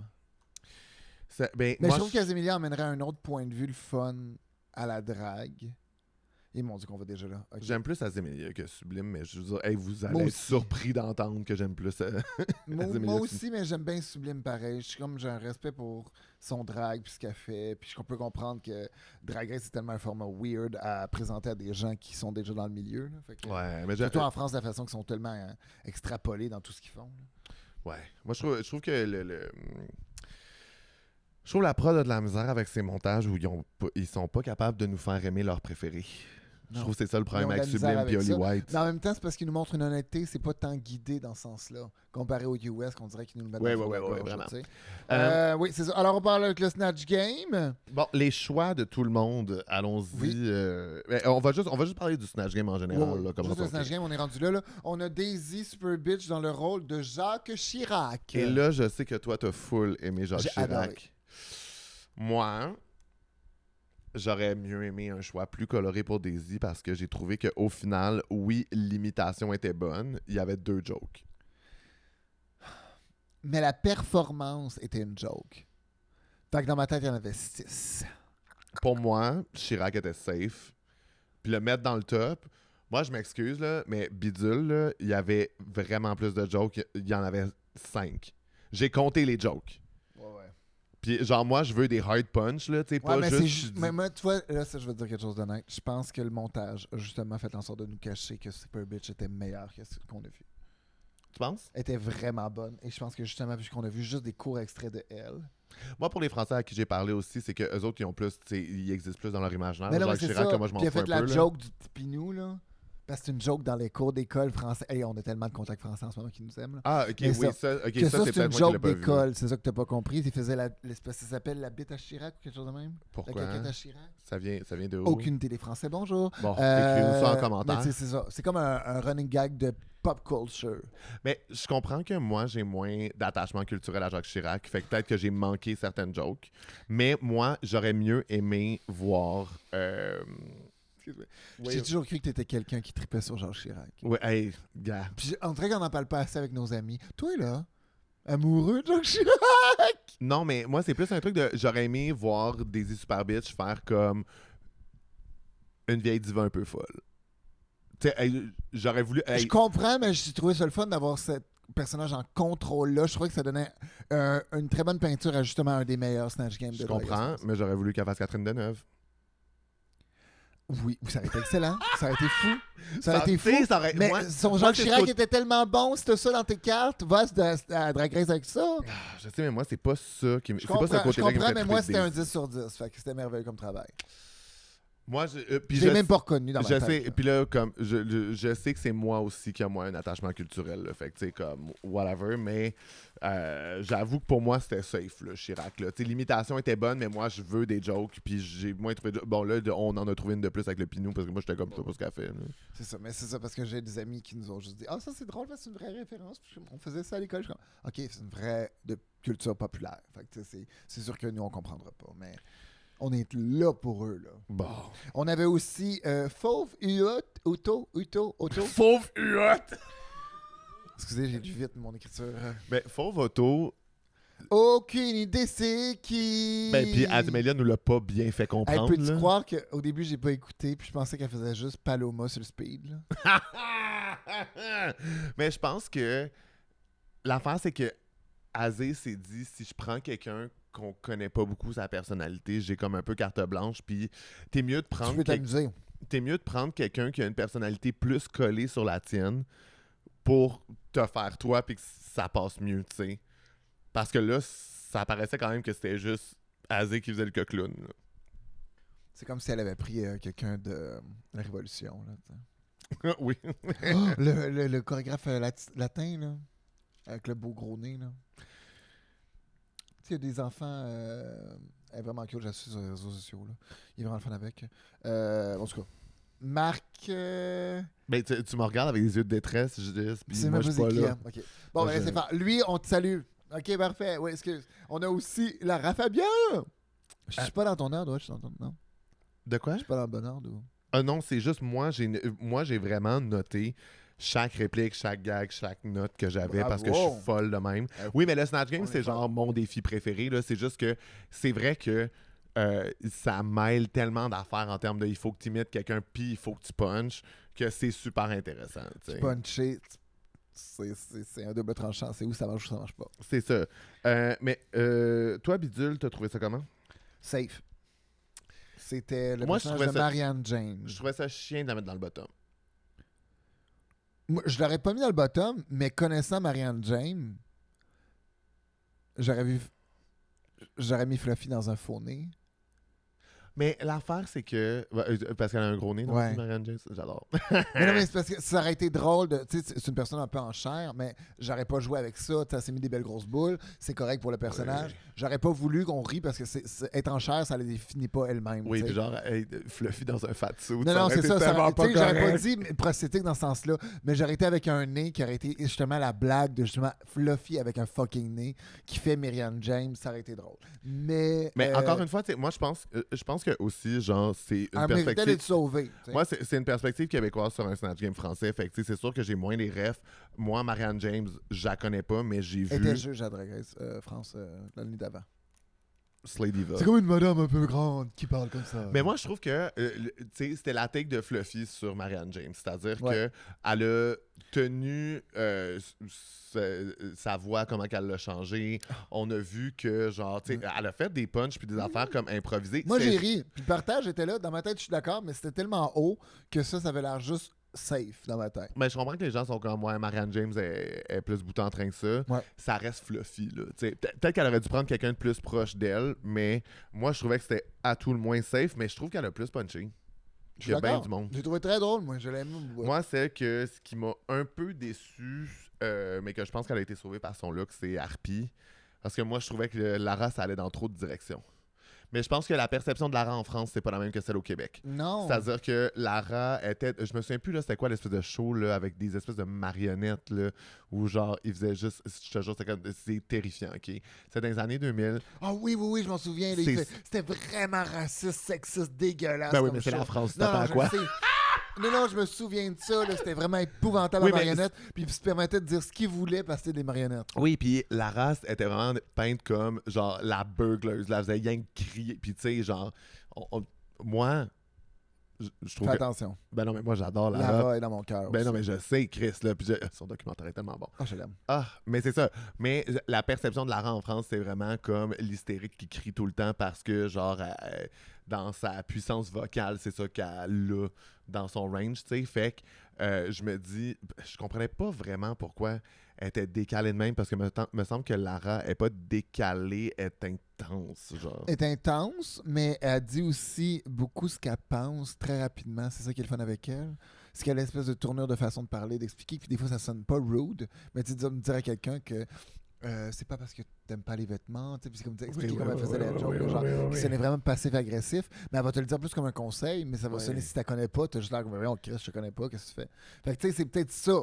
Mais je trouve qu'Azemilia emmènerait un autre point de vue, le fun, à la drague. Et mon Dieu qu'on va déjà là. Okay. J'aime plus Azemélia que Sublime, mais je veux dire, hey, vous allez Moi être aussi. surpris d'entendre que j'aime plus Azemélia. Moi aussi, mais j'aime bien Sublime pareil. J'ai un respect pour son drag puis ce qu'elle fait. Puis je peux comprendre que Drag Race, c'est tellement un format weird à présenter à des gens qui sont déjà dans le milieu. Là. Fait que, Ouais, mais surtout en France, la façon qu'ils sont tellement extrapolés dans tout ce qu'ils font. Là. Ouais. Moi, je trouve que je trouve la prod a de la misère avec ces montages où ils sont pas capables de nous faire aimer leurs préférés. Je trouve que c'est ça le problème Ils ont de avec la misère Sublime et avec Holly ça. White. Mais en même temps, c'est parce qu'ils nous montrent une honnêteté, c'est pas tant guidé dans ce sens-là. Comparé aux US, qu'on dirait qu'ils nous le mettent Ouais, dans ouais, la ouais, gorge, vraiment. tu sais. Oui, c'est ça. Alors, on parle avec le Snatch Game. Bon, les choix de tout le monde, allons-y. Oui. On va juste parler du Snatch Game en général. Ouais, là, juste commençons. le Snatch Game, on est rendu là. On a Daisy Super Bitch dans le rôle de Jacques Chirac. Et là, je sais que toi, t'as full aimé Jacques J'ai Chirac. adoré. Moi, j'aurais mieux aimé un choix plus coloré pour Daisy parce que j'ai trouvé qu'au final, oui, l'imitation était bonne. Il y avait 2 jokes. Mais la performance était une joke. Fait que dans ma tête, il y en avait 6. Pour moi, Chirac était safe. Puis le mettre dans le top, moi, je m'excuse, là, mais Bidule, là, il y avait vraiment plus de jokes. Il y en avait 5. J'ai compté les jokes. Ouais. Puis genre, moi, je veux des hard punch, là, tu sais, pas mais juste... mais moi, tu vois, là, ça, je veux te dire quelque chose d'honnête. Je pense que le montage a justement fait en sorte de nous cacher que Super Bitch était meilleur que ce qu'on a vu. Tu penses? Elle était vraiment bonne. Et je pense que justement, puisqu'on a vu juste des courts extraits de elle. Moi, pour les Français à qui j'ai parlé aussi, c'est qu'eux autres, ils ont plus, tu sais, ils existent plus dans leur imaginaire. Mais là, Jacques c'est Chirac, ça. que moi, je m'en Puis il a fous un fait peu, la là. joke du petit Pinou, là. Parce que c'est une joke dans les cours d'école français. Hey, on a tellement de contacts français en ce moment qui nous aiment. Là. Ah, ok, Mais oui, ça- ça, ok, Que ça, ça, c'est c'est une peut-être moi qui l'ai joke pas vu. d'école. C'est ça que t'as pas compris. Il faisait l'espèce, ça s'appelle la bite à Chirac ou quelque chose de même. Pourquoi? La caquette à Chirac. Ça vient de où? Aucune idée des Français. Bonjour. Bon, écris-nous ça en Mais commentaire. tu sais, c'est ça. C'est comme un running gag de pop culture. Mais je comprends que moi, j'ai moins d'attachement culturel à Jacques Chirac. Fait que peut-être que j'ai manqué certaines jokes. Mais moi, j'aurais mieux aimé voir... Excuse-moi. J'ai toujours cru que t'étais quelqu'un qui tripait sur Jacques Chirac. Ouais, hey, gars. Puis on dirait qu'on n'en parle pas assez avec nos amis. Toi, là, amoureux de Jacques Chirac! Non, mais moi, c'est plus un truc de... J'aurais aimé voir Daisy Super Bitch faire comme une vieille diva un peu folle. Tu sais, hey, j'aurais voulu... hey, Je comprends, mais j'ai trouvé ça le fun d'avoir ce personnage en contrôle-là. Je trouvais que ça donnait une très bonne peinture à justement un des meilleurs Snatch Games de je Drag comprends, Race. mais j'aurais voulu qu'elle fasse Catherine Deneuve. Oui, ça aurait été excellent. Ça aurait été fou. Ça aurait été tu fou. sais, ça aurait- Mais moi- son moi, Jacques c'est Chirac ce que- était tellement bon, si t'as ça dans tes cartes, va à Drag Race avec ça. Ah, je sais, mais moi, c'est pas ça qui me... Je C'est pas ce comprends, je côté-là qui me comprends, fait mais moi, triper c'était un Daisy. 10 sur 10. Fait que c'était merveilleux comme travail. Moi, puis Je l'ai même pas reconnu dans ma je tête. sais, là. puis là, comme, je sais que c'est moi aussi qui a moins un attachement culturel, là, fait que, tu sais, comme, whatever, mais j'avoue que pour moi, c'était safe, là, Chirac, là. Tu sais, l'imitation était bonne, mais moi, je veux des jokes, puis j'ai moins trouvé... Bon, là, on en a trouvé une de plus avec le Pinou, parce que moi, j'étais comme, c'est pas ce qu'elle fait, là. C'est ça, mais c'est ça parce que j'ai des amis qui nous ont juste dit ah ça c'est drôle parce que c'est une vraie référence. Puis on faisait ça à l'école. Je suis comme ok c'est une vraie de culture populaire. Fait que tu sais, c'est sûr que nous on comprendra pas, mais on est là pour eux là. Bon. On avait aussi Fauve Uto. Fauve huot! Excusez j'ai lu vite mon écriture. Ben, Fauve Auto, Aucune idée c'est qui. ben, puis Ademélia nous l'a pas bien fait Hey, comprendre, peux-tu là. croire qu'au début j'ai pas écouté puis je pensais qu'elle faisait juste Paloma sur le speed là. Mais je pense que l'affaire, c'est que Azé s'est dit, si je prends quelqu'un qu'on connaît pas beaucoup sa personnalité, j'ai comme un peu carte blanche, puis t'es mieux de Tu prendre peux t'amuser. t'es mieux de prendre quelqu'un qui a une personnalité plus collée sur la tienne pour te faire toi puis que ça passe mieux, tu sais. Parce que là, ça paraissait quand même que c'était juste Azé qui faisait le coqueloun. là. C'est comme si elle avait pris quelqu'un de la Révolution là. T'sais. Oui. Le chorégraphe latin, là, avec le beau gros nez, là. Tu sais, il y a des enfants... elle est vraiment cute, je la suis sur les réseaux sociaux, là. Il est vraiment le fun avec. En tout cas, Marc... Ben, tu me regardes avec des yeux de détresse, je dis, puis c'est moi, même je suis pas pas qui, là. hein. OK. Bon, Moi, ben, je- laissez faire. Lui, on te salue. OK, parfait. Oui, excuse. On a aussi Lara Fabien. Je suis pas dans ton ordre, ouais, je suis dans ton... Non, De quoi? je suis pas dans le bon ordre. Ou... Non, c'est juste moi, j'ai vraiment noté chaque réplique, chaque gag, chaque note que j'avais Bravo. parce que je suis folle de même. Oui, mais le Snatch Game, On c'est est genre mon défi préféré. Là. C'est juste que c'est vrai que ça mêle tellement d'affaires en termes de il faut que tu imites quelqu'un puis il faut que tu punches que c'est super intéressant. T'sais. Puncher, c'est un double tranchant. C'est où ça marche ou ça marche pas. C'est ça. Mais toi, Bidule, t'as trouvé ça comment? Safe. C'était le Moi, je personnage trouvais de ça- Marianne James. Je trouvais ça chiant de la mettre dans le bottom. Moi, je l'aurais pas mis dans le bottom, mais connaissant Marianne James, j'aurais mis Fluffy dans un faux nez. Mais l'affaire, c'est que. Parce qu'elle a un gros nez, non? Ouais. Marianne James, j'adore. Mais non, mais c'est parce que ça aurait été drôle de. Tu sais, c'est une personne un peu en chair, mais j'aurais pas joué avec ça. Ça s'est mis des belles grosses boules. C'est correct pour le personnage. Ouais. J'aurais pas voulu qu'on rie parce que être en chair, ça ne définit pas elle-même. Oui, tu sais. puis genre, hey, Fluffy dans un fat suit. Non, non, c'est ça. Tu sais, j'aurais pas correct. dit prosthétique dans ce sens-là, mais j'aurais été avec un nez qui aurait été justement la blague de justement Fluffy avec un fucking nez qui fait Marianne James. Ça aurait été drôle. Mais encore une fois, tu sais, moi, je pense que aussi, genre, c'est une elle méritait perspective. d'être sauvée. tu sais. Moi, c'est une perspective québécoise sur un Snatch Game français. Fait que, tu sais, c'est sûr que j'ai moins les refs. Moi, Marianne James, je la connais pas, mais j'ai Elle était vu juge à Drag Race France l'année d'avant. Slay Diva. C'est comme une madame un peu grande qui parle comme ça. Mais moi, je trouve que tu sais, c'était la take de Fluffy sur Marianne James. C'est-à-dire Ouais. qu'elle a tenu sa voix, comment qu'elle l'a changé. On a vu que, genre, tu sais, elle a fait des punchs puis des affaires comme improvisées. Moi, C'est- j'ai ri. Puis le partage était là. Dans ma tête, je suis d'accord, mais c'était tellement haut que ça avait l'air juste safe dans ma tête. Mais je comprends que les gens sont comme, ouais, Marianne James est plus bout en train que ça. Ouais. Ça reste Fluffy, là. Tu sais, peut-être qu'elle aurait dû prendre quelqu'un de plus proche d'elle, mais moi, je trouvais que c'était à tout le moins safe, mais je trouve qu'elle a plus punché. Je Il suis y a bien d'accord. du monde. J'ai trouvé très drôle, moi. Je l'aime. Moi, c'est que ce qui m'a un peu déçu, mais que je pense qu'elle a été sauvée par son look, c'est Harpy. Parce que moi, je trouvais que Lara, ça allait dans trop de directions. Mais je pense que la perception de Lara en France, c'est pas la même que celle au Québec. Non. C'est-à-dire que Lara était. Je me souviens plus, là, c'était quoi l'espèce de show là, avec des espèces de marionnettes, là, où genre, ils faisaient juste. Je te jure, c'est terrifiant, OK? C'est dans les années 2000. Ah oui, je m'en souviens. là, c'était vraiment raciste, sexiste, dégueulasse. Ben oui, comme mais c'est show. la France, tu Non, t'attends à je quoi? le sais. Non, je me souviens de ça. là, C'était vraiment épouvantable Oui, la mais marionnette. Puis il se permettait de dire ce qu'il voulait parce que c'était des marionnettes. Oui, puis la race était vraiment peinte comme genre la burgleuse. Là, elle faisait rien que crier. Puis tu sais, genre, moi, je trouve Fais que. attention. Ben non, mais moi j'adore Lara. Lara est dans mon cœur. Ben aussi. non, mais je sais, Chris, là. Puis son documentaire est tellement bon. Ah, je l'aime. Ah, mais c'est ça. Mais la perception de Lara en France, c'est vraiment comme l'hystérique qui crie tout le temps parce que, genre, dans sa puissance vocale, c'est ça qu'elle a dans son range, tu sais. Fait que je me dis, je comprenais pas vraiment pourquoi elle était décalée de même parce que me semble que Lara est pas décalée, elle est intense, genre. Elle est intense, mais elle dit aussi beaucoup ce qu'elle pense très rapidement. C'est ça qui est le fun avec elle. C'est qu'elle a l'espèce de tournure de façon de parler, d'expliquer. Puis des fois, ça sonne pas rude, mais tu dis me dire à quelqu'un que c'est pas parce que t'aimes pas les vêtements. Puis c'est comme expliquer comment elle faisait la joke. Genre, qui sonnait vraiment passif-agressif. Mais elle va te le dire plus comme un conseil, mais ça va sonner si tu connais pas. T'as juste l'air comme, on Chris, je te connais pas, qu'est-ce que tu fais? Fait que tu sais, c'est peut-être ça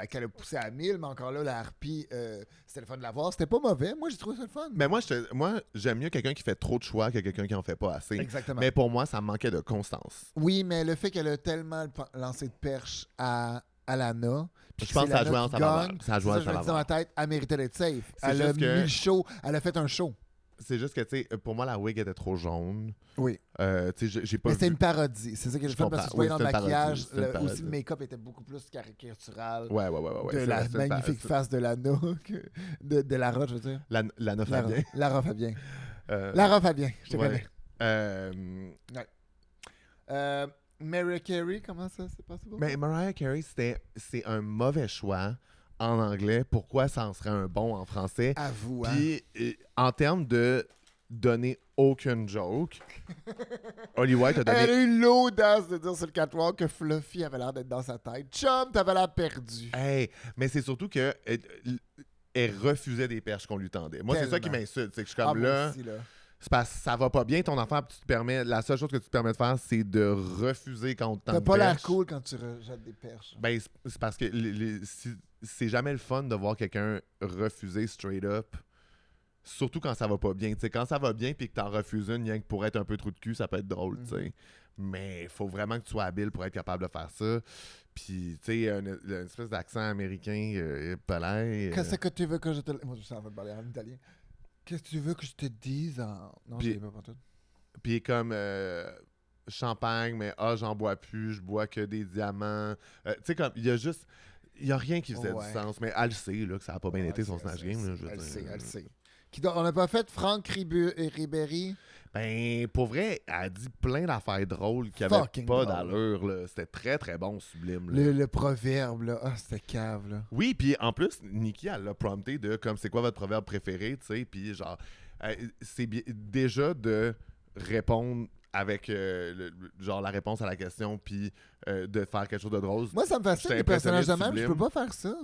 qu'elle a poussé à 1000, mais encore là, la harpie, c'était le fun de la voir. C'était pas mauvais. Moi, j'ai trouvé ça le fun. Mais moi, j'aime mieux quelqu'un qui fait trop de choix que quelqu'un qui en fait pas assez. Exactement. Mais pour moi, ça me manquait de constance. Oui, mais le fait qu'elle a tellement lancé de perche à Lana. Je pense que ça a joué en sa faveur. Ça a joué en je sa me dis dans ma tête, elle méritait d'être safe. C'est Elle a juste mis que- le show. Elle a fait un show. C'est juste que, tu sais, pour moi, la wig était trop jaune. Oui. Tu sais, j'ai pas Mais c'était vu. une parodie. C'est ça que j'ai Je fait parce que comprends. tu voyais Oui, dans le c'est une parodie. maquillage. C'est une parodie. Aussi, le make-up était beaucoup plus caricatural. Ouais. De C'est la vrai, c'est une magnifique face de Lana. de Lara, je veux dire. Lana Fabien. Lara Fabien. Euh, Lara Fabien, je te ouais. connais. Euh, Mariah Carey, comment ça s'est passé pour Mais Mariah Carey, c'est un mauvais choix en anglais. Pourquoi ça en serait un bon en français? Avoue, hein. Puis, en termes de donner aucune joke, Holly White a Elle donné. a eu l'audace de dire sur le catwalk que Fluffy avait l'air d'être dans sa tête. Chum, t'avais l'air perdu. Hey, mais c'est surtout que elle refusait des perches qu'on lui tendait. Moi, c'est ça qui Tellement. m'insulte. C'est que je suis Ah, comme moi là. aussi, là. C'est parce que ça va pas bien ton affaire, puis tu te permets. La seule chose que tu te permets de faire, c'est de refuser quand on te tend T'as une pas l'air perche. cool quand tu rejettes des perches. Ben, c'est parce que c'est jamais le fun de voir quelqu'un refuser straight up. Surtout quand ça va pas bien. T'sais, quand ça va bien puis que t'en refuses une, rien que pour être un peu trou de cul, ça peut être drôle. t'sais. Mais il faut vraiment que tu sois habile pour être capable de faire ça. Puis, tu sais, une espèce d'accent américain, palais. Qu'est-ce que tu veux que je te... Moi, je sais en fait parler en italien. Qu'est-ce que tu veux que je te dise en... Non, Puis- je l'ai pas tout. Puis comme champagne, mais j'en bois plus, je bois que des diamants. Tu sais, comme, il y a rien qui faisait du sens, mais elle sait là, que ça n'a pas bien été son Snatch Game. Là, elle sait. On n'a pas fait Franck Ribéry? Ben, pour vrai, elle a dit plein d'affaires drôles qui n'avaient pas d'allure. Là. C'était très, très bon, Sublime. Là. Le proverbe, là. C'était cave, là. Oui, puis en plus, Nikki, elle l'a prompté de comme c'est quoi votre proverbe préféré, tu sais, puis genre, c'est déjà de répondre avec genre la réponse à la question, puis de faire quelque chose de drôle. Moi, ça me fascine, les personnages de même, je peux pas faire ça.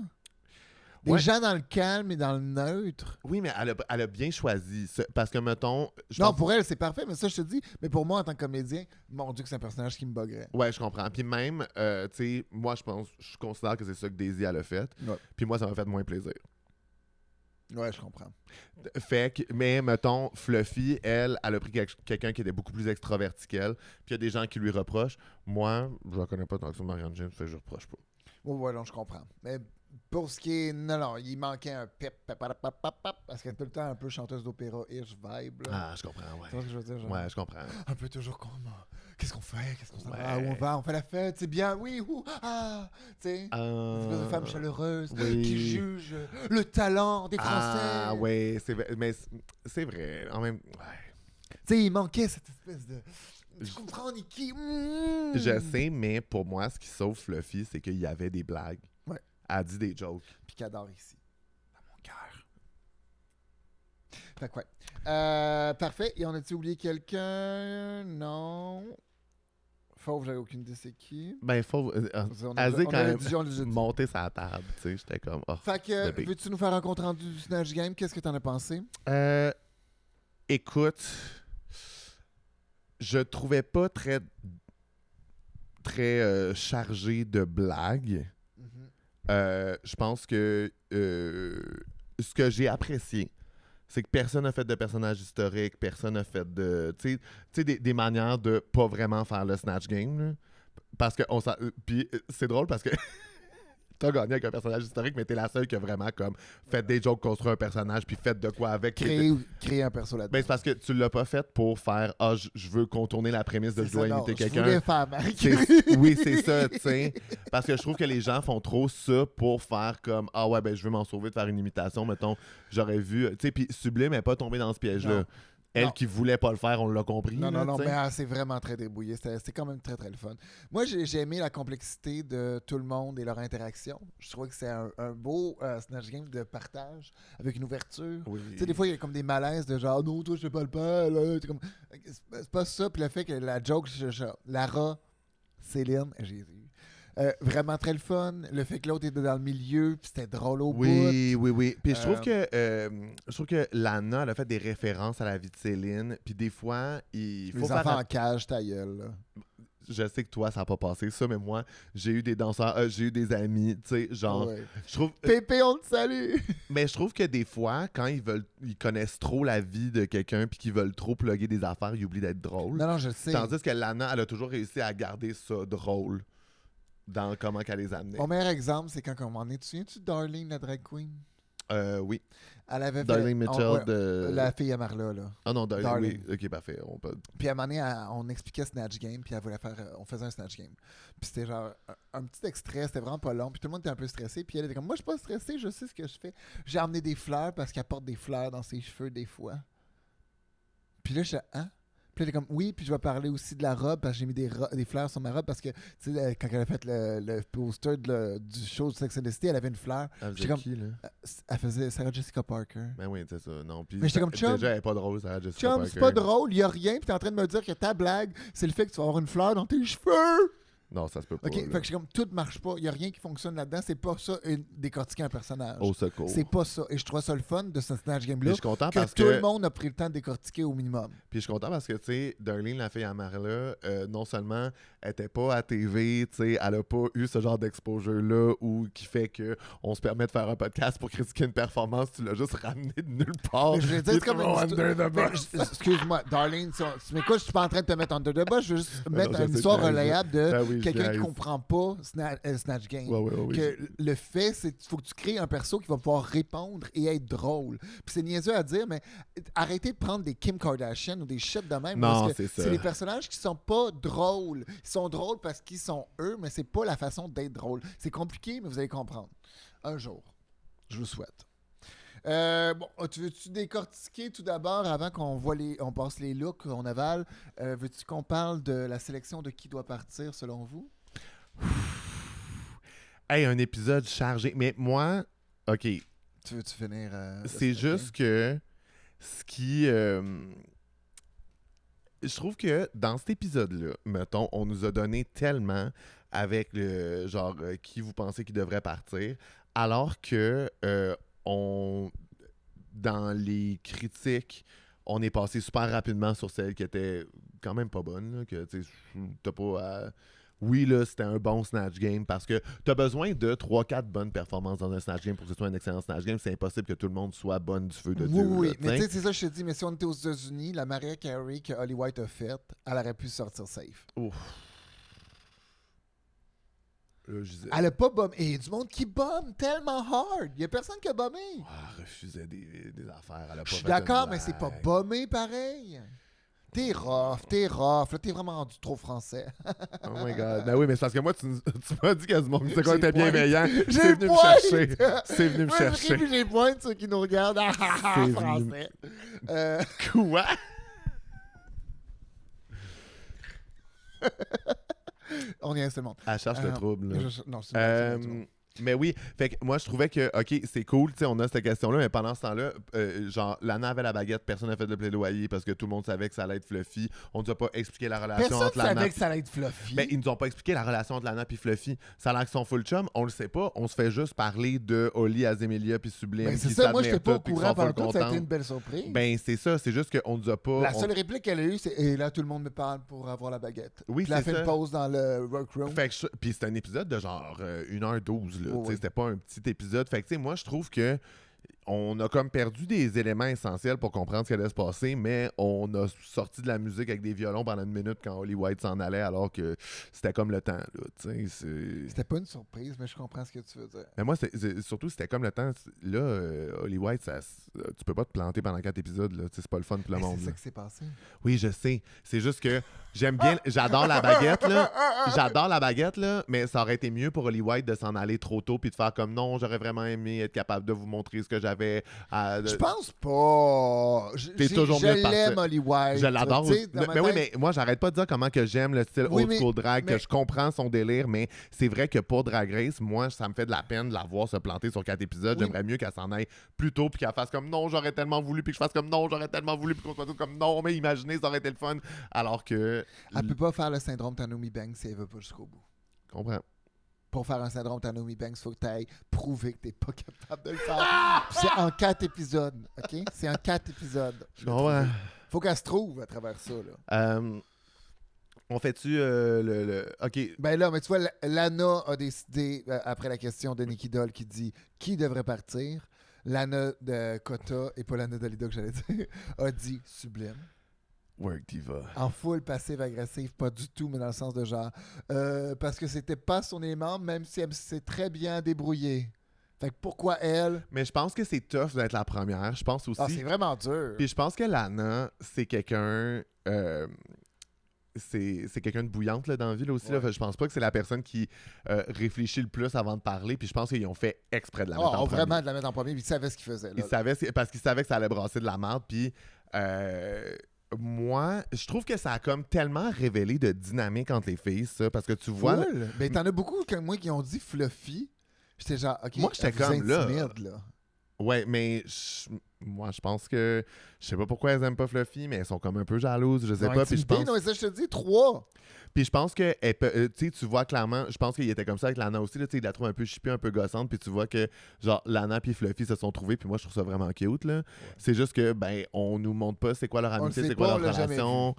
Des gens dans le calme et dans le neutre. Oui, mais elle a bien choisi. Parce que, mettons... Pour elle, c'est parfait, mais ça, je te dis. Mais pour moi, en tant que comédien, mon Dieu, que c'est un personnage qui me buggerait. Ouais, je comprends. Puis même, tu sais, moi, je considère que c'est ça que Daisy, elle a fait. Ouais. Puis moi, ça m'a fait moins plaisir. Ouais, je comprends. Fait que, mais mettons, Fluffy, elle a pris quelqu'un qui était beaucoup plus extraverti qu'elle. Puis il y a des gens qui lui reprochent. Moi, je la connais pas tant que ça, Marianne James, fait que je reproche pas. Ouais, non, je comprends. Mais pour ce qui est... Non, il manquait un pep, parce qu'elle est tout le temps un peu chanteuse d'opéra-ish vibe. Là. Ah, je comprends, ouais. Tu vois ce que je veux dire? Genre, ouais, je comprends. Un peu toujours comme... Qu'est-ce qu'on fait? Qu'est-ce qu'on s'en va? Où on va? On fait la fête? C'est bien? Oui, où? Ah! Tu sais? Une espèce de femme chaleureuse qui juge le talent des Français. Ah, ouais, mais c'est vrai. En même... Ouais. Tu sais, il manquait cette espèce de... Tu comprends, Nikki? Je sais, mais pour moi, ce qui sauve Fluffy, c'est qu'il y avait des blagues. Ouais. Elle a dit des jokes. Puis qu'elle adore ici. Dans mon cœur. Fait que ouais. Parfait. Et on a-tu oublié quelqu'un? Non. Fauve, j'avais aucune idée c'est qui. Ben, faut... Azé, quand même, monter sa table, tu sais, j'étais comme... Oh, fait que, veux-tu nous faire un compte rendu du Snatch Game? Qu'est-ce que t'en as pensé? Écoute... Je trouvais pas très chargé de blagues. Je pense que ce que j'ai apprécié, c'est que personne n'a fait de personnage historique, personne n'a fait de... Tu sais, des manières de pas vraiment faire le Snatch Game. Là. Parce que... Puis c'est drôle parce que... T'as gagné avec un personnage historique, mais t'es la seule qui a vraiment comme fait des jokes, construit un personnage, puis fait de quoi avec. Créer un perso là-dedans. Ben, c'est parce que tu l'as pas fait pour faire « Ah, je veux contourner la prémisse de je dois imiter quelqu'un. » Je voulais faire Oui, c'est ça, tu sais. Parce que je trouve que les gens font trop ça pour faire comme « Ah ouais, ben je veux m'en sauver de faire une imitation. » Mettons, j'aurais vu... Tu sais, puis Sublime n'est pas tombée dans ce piège-là. Elle qui voulait pas le faire, on l'a compris. Non, mais c'est vraiment très débrouillé. C'était quand même très, très le fun. Moi, j'ai aimé la complexité de tout le monde et leur interaction. Je trouvais que c'est un beau Snatch Game de partage avec une ouverture. Oui. Tu sais, des fois, il y a comme des malaises de genre, non, toi, je te parle pas. Là. C'est pas ça. Puis le fait que la joke, Lara, Céline, j'ai vraiment très le fun. Le fait que l'autre était dans le milieu, puis c'était drôle au bout. Oui. Puis je trouve que Lana, elle a fait des références à la vie de Céline. Puis des fois, il faut les enfants en cage, ta gueule. Là. Je sais que toi, ça n'a pas passé ça, mais moi, j'ai eu des danseurs, j'ai eu des amis, tu sais, genre... Ouais. Je trouve... Pépé, on te salue! Mais je trouve que des fois, quand ils connaissent trop la vie de quelqu'un puis qu'ils veulent trop plugger des affaires, ils oublient d'être drôles. Non, je sais. Tandis que Lana, elle a toujours réussi à garder ça drôle dans comment qu'elle les amenait. Mon meilleur exemple, c'est quand on m'en est. Tu souviens-tu de Darlene, la drag queen? Oui. Elle avait Darlene Mitchell de... La fille à Marla, là. Ah non, Darlene. Oui. Ok, parfait. Puis à un moment donné, on expliquait Snatch Game, puis elle voulait faire... on faisait un Snatch Game. Puis c'était genre un petit extrait, c'était vraiment pas long, puis tout le monde était un peu stressé, puis elle était comme, moi, je suis pas stressée, je sais ce que je fais. J'ai emmené des fleurs parce qu'elle porte des fleurs dans ses cheveux des fois. Puis là, je suis hein? Puis elle était comme, oui, puis je vais parler aussi de la robe, parce que j'ai mis des fleurs sur ma robe, parce que, tu sais, quand elle a fait le poster du show de Sex and the City, elle avait une fleur. Elle faisait qui, là? Elle faisait Sarah Jessica Parker. Ben oui, c'est ça. Non, puis mais j'étais comme, Chum, déjà, elle est pas drôle, Sarah Jessica Chum, Parker. c'est pas drôle, il y a rien, puis t'es en train de me dire que ta blague, c'est le fait que tu vas avoir une fleur dans tes cheveux. Non, ça se peut pas. OK, fait que j'ai comme tout marche pas, il y a rien qui fonctionne là-dedans, c'est pas ça décortiquer un personnage. Au secours. C'est pas ça et je trouve ça le fun de ce Snatch Game là. Je suis content que parce tout le monde a pris le temps de décortiquer au minimum. Puis je suis content parce que tu sais Darlene, la fille à Marla, non seulement elle était pas à TV, tu sais, elle a pas eu ce genre d'exposure là ou qui fait que on se permet de faire un podcast pour critiquer une performance, tu l'as juste ramené de nulle part. Mais je veux dire, c'est comme under the bus. Excuse-moi, Darlene, si tu m'écoutes, je suis pas en train de te mettre under the bus, je veux juste mettre une histoire relayable de oui, quelqu'un qui comprend pas Snatch Game. Ouais, Que le fait, c'est qu'il faut que tu crées un perso qui va pouvoir répondre et être drôle. Puis c'est niaiseux à dire, mais arrêtez de prendre des Kim Kardashian ou des shit de même. Non, parce que c'est ça. c'est des personnages qui sont pas drôles. Ils sont drôles parce qu'ils sont eux, mais c'est pas la façon d'être drôle. C'est compliqué, mais vous allez comprendre. Un jour. Je vous souhaite. Tu veux-tu décortiquer tout d'abord avant on passe les looks, on avale? Veux-tu qu'on parle de la sélection de qui doit partir selon vous? Hey, un épisode chargé. Mais moi, OK. Tu veux-tu finir? C'est juste que ce qui. Je trouve que dans cet épisode-là, mettons, on nous a donné tellement avec le genre qui vous pensez qui devrait partir, alors que dans les critiques, on est passé super rapidement sur celle qui était quand même pas bonne. Là, que t'as pas Oui, là, c'était un bon Snatch Game parce que t'as besoin de 3-4 bonnes performances dans un Snatch Game pour que ce soit un excellent Snatch Game. C'est impossible que tout le monde soit bonne du feu de Dieu. Oui, là, mais tu sais, c'est ça que je te dis. Mais si on était aux États-Unis, la Mariah Carey que Holly White a faite, elle aurait pu sortir safe. Ouf. Là, je disais... Elle a pas bombé. Et il y a du monde qui bombe tellement hard. Il y a personne qui a bombé. Elle refusait des affaires. Elle a pas Je suis fait d'accord, une mais c'est pas blague. bombé pareil. T'es rough. Là, t'es vraiment rendu trop français. Oh my God. Ben oui, mais c'est parce que moi, tu m'as dit qu'il y a du monde qui sait qu'on J'ai était pointe. bienveillant. J'ai C'est venu me pointe. chercher. C'est venu me Moi, chercher. je ris, puis j'ai pointe ceux qui nous regardent. C'est venu. Français. Quoi? On y est, c'est le monde. Elle cherche le trouble. Là. Non, c'est le monde. Mais oui, fait que moi je trouvais que, ok, c'est cool, tu sais, on a cette question-là, mais pendant ce temps-là, genre, Lana avait la baguette, personne n'a fait de plaidoyer parce que tout le monde savait que ça allait être Fluffy. On nous a pas expliqué la relation Personne entre Lana. savait que ça allait être Fluffy. Ben, ils nous ont pas expliqué la relation entre Lana et Fluffy. Ça a l'air qu'ils sont full chum, on le sait pas, on se fait juste parler de Holly, Azemilia puis Sublime. Ben, c'est qui ça, moi j'étais s'admirent pas au toutes puis qui courant sont full pendant tout, ça a été contentes. une belle surprise. Ben, c'est ça, c'est juste qu'on nous a pas. La seule réplique qu'elle a eue, c'est et là tout le monde me parle pour avoir la baguette. Oui, Puis elle a c'est fait ça. une pause dans le workroom. Fait que puis c'était un épisode de genre 1h12 là, Oh, oui. c'était pas un petit épisode. Fait que tu sais, moi je trouve que on a comme perdu des éléments essentiels pour comprendre ce qui allait se passer, mais on a sorti de la musique avec des violons pendant une minute quand Holly White s'en allait, alors que c'était comme le temps. Là, C'était pas une surprise, mais je comprends ce que tu veux dire. mais moi, surtout, c'était comme le temps. Là, Holly White, tu peux pas te planter pendant 4 épisodes. Là, c'est pas le fun pour le Mais monde. c'est là. ça qui s'est passé. Oui, je sais. C'est juste que j'aime bien. J'adore la baguette, là. J'adore la baguette, là. Mais ça aurait été mieux pour Holly White de s'en aller trop tôt puis de faire comme non, j'aurais vraiment aimé être capable de vous montrer ce que j'avais. Je pense pas. T'es toujours mieux de Je partir. l'aime, Holly White. Je l'adore. Tu sais, dans ma Mais oui, tête- mais moi, j'arrête pas de dire comment que j'aime le style Oui, old school drag, mais- que je comprends son délire, mais c'est vrai que pour Drag Race, moi, ça me fait de la peine de la voir se planter sur 4 épisodes. Oui. J'aimerais mieux qu'elle s'en aille plus tôt puis qu'elle fasse comme non, j'aurais tellement voulu, puis que je fasse comme non, j'aurais tellement voulu, puis qu'on soit tous comme non, mais imaginez, ça aurait été le fun. Alors que. Elle peut pas faire le syndrome Tanomi Banks si elle veut pas jusqu'au bout. Comprends. Pour faire un syndrome Tanomi Banks, il faut que tu ailles prouver que t'es pas capable de le faire. Puis c'est en 4 épisodes, OK? C'est en 4 épisodes. Je comprends. Faut qu'elle se trouve à travers ça, là. On fait-tu OK. Ben là, mais tu vois, Lana a décidé, après la question de Nikki Doll qui dit qui devrait partir, Lana de Kota, et pas Lana Dalida que j'allais dire, a dit Sublime. Work Diva. En full passive-agressive, pas du tout, mais dans le sens de genre. Parce que c'était pas son élément, même si elle s'est très bien débrouillée. Fait que pourquoi elle? Mais je pense que c'est tough d'être la première. Je pense aussi. Ah, c'est vraiment dur. Puis je pense que Lana, c'est quelqu'un. C'est quelqu'un de bouillante là, dans la vie là, aussi. Ouais. Là. Je pense pas que c'est la personne qui réfléchit le plus avant de parler. Puis je pense qu'ils ont fait exprès de la mettre en premier. Vraiment de la mettre en premier, puis ils savaient ce qu'ils faisaient. Là. Parce qu'ils savaient que ça allait brasser de la merde. Puis moi, je trouve que ça a comme tellement révélé de dynamique entre les filles, ça. Parce que tu vois. Cool. Ben, t'en as beaucoup comme moi qui ont dit Fluffy. J'étais genre, OK, Moi, j'étais elle vous comme, là. intimide, là. Ouais, mais moi, je pense que. Je sais pas pourquoi elles aiment pas Fluffy, mais elles sont comme un peu jalouses. Je sais Ils ont pas. Puis je intimidé, pense. non, mais ça, je te dis, 3. Puis je pense que tu vois clairement, je pense qu'il était comme ça avec Lana aussi, là, il la trouve un peu chippée, un peu gossante, puis tu vois que genre Lana puis Fluffy se sont trouvés, puis moi je trouve ça vraiment cute là. C'est juste que ben on nous montre pas c'est quoi leur On le amitié, sait c'est quoi pas, leur on l'a jamais relation.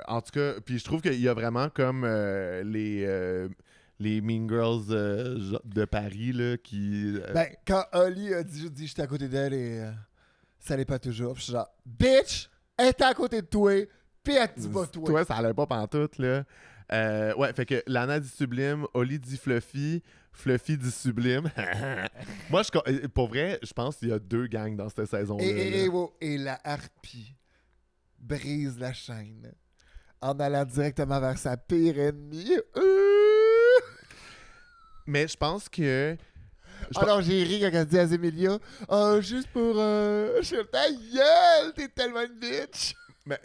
En tout cas, puis je trouve qu'il y a vraiment comme les Mean Girls de Paris là qui Ben, quand Holly a dit j'étais à côté d'elle et ça allait pas toujours, puis je suis genre, bitch, elle était à côté de toi, puis elle te dit pas toi. toi ça allait pas pantoute là. Ouais, fait que Lana dit sublime, Oli dit Fluffy, Fluffy dit sublime. Moi, pour vrai, je pense qu'il y a 2 gangs dans cette saison-là. Et la harpie brise la chaîne en allant directement vers sa pire ennemie. Mais je pense que... Alors, j'ai ri quand elle dit à Azemelia, « Oh, juste pour... Je suis ta gueule, t'es tellement une bitch! » Mais,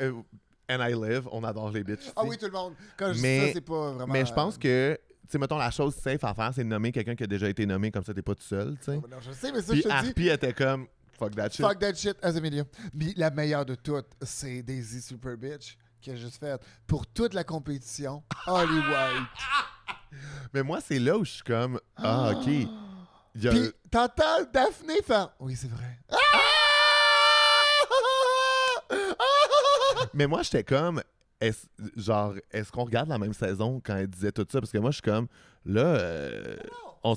And I Live, on adore les bitches. Ah oui, tout le monde. Quand je dis ça, c'est pas vraiment... Mais je pense que, tu sais, mettons, la chose safe à faire, c'est de nommer quelqu'un qui a déjà été nommé, comme ça, t'es pas tout seul, tu sais. Non, je sais, mais ça, Puis je te dis... Harpy était comme, fuck that shit. Fuck that shit, Azemelia. Puis la meilleure de toutes, c'est Daisy Super Bitch, qui a juste fait, pour toute la compétition, Holly White. Mais moi, c'est là où je suis comme, ah, OK. Puis t'entends Daphné faire, oui, c'est vrai. Mais moi, j'étais comme, est-ce qu'on regarde la même saison quand elle disait tout ça? Parce que moi, je suis comme, là, on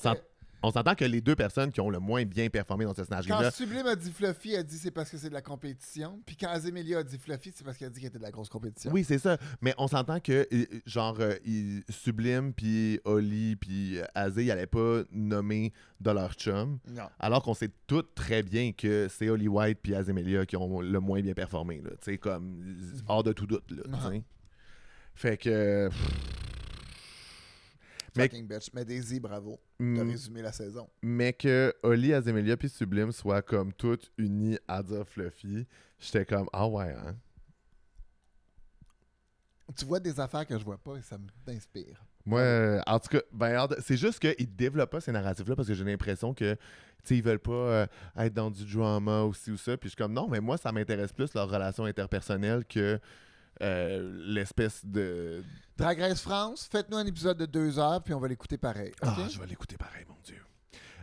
s'entend que les 2 personnes qui ont le moins bien performé dans ce Quand scénario-là... Sublime a dit Fluffy, elle a dit c'est parce que c'est de la compétition. Puis quand Azemelia a dit Fluffy, c'est parce qu'elle a dit qu'il était de la grosse compétition. Oui, c'est ça. Mais on s'entend que, Sublime, puis Oli, puis Azé, ils n'allaient pas nommer de leur chum. Non. Alors qu'on sait tous très bien que c'est Holly White puis Azemelia qui ont le moins bien performé. Tu sais, comme, hors de tout doute. Là, t'sais. Fait que... Fucking bitch. Mais Daisy, bravo de résumer la saison. Mais que Oli, Azemelia puis Sublime soient comme toutes unies à dire Fluffy, j'étais comme, ah ouais, hein? Tu vois des affaires que je vois pas et ça m'inspire. Moi, en tout cas, c'est juste qu'ils développent pas ces narratifs-là parce que j'ai l'impression que, tu sais, ils veulent pas être dans du drama ou ci ou ça. Puis je suis comme, non, mais moi, ça m'intéresse plus leur relation interpersonnelle que l'espèce de... Drag Race France, faites-nous un épisode de 2 heures puis on va l'écouter pareil. Okay? Ah, je vais l'écouter pareil, mon Dieu.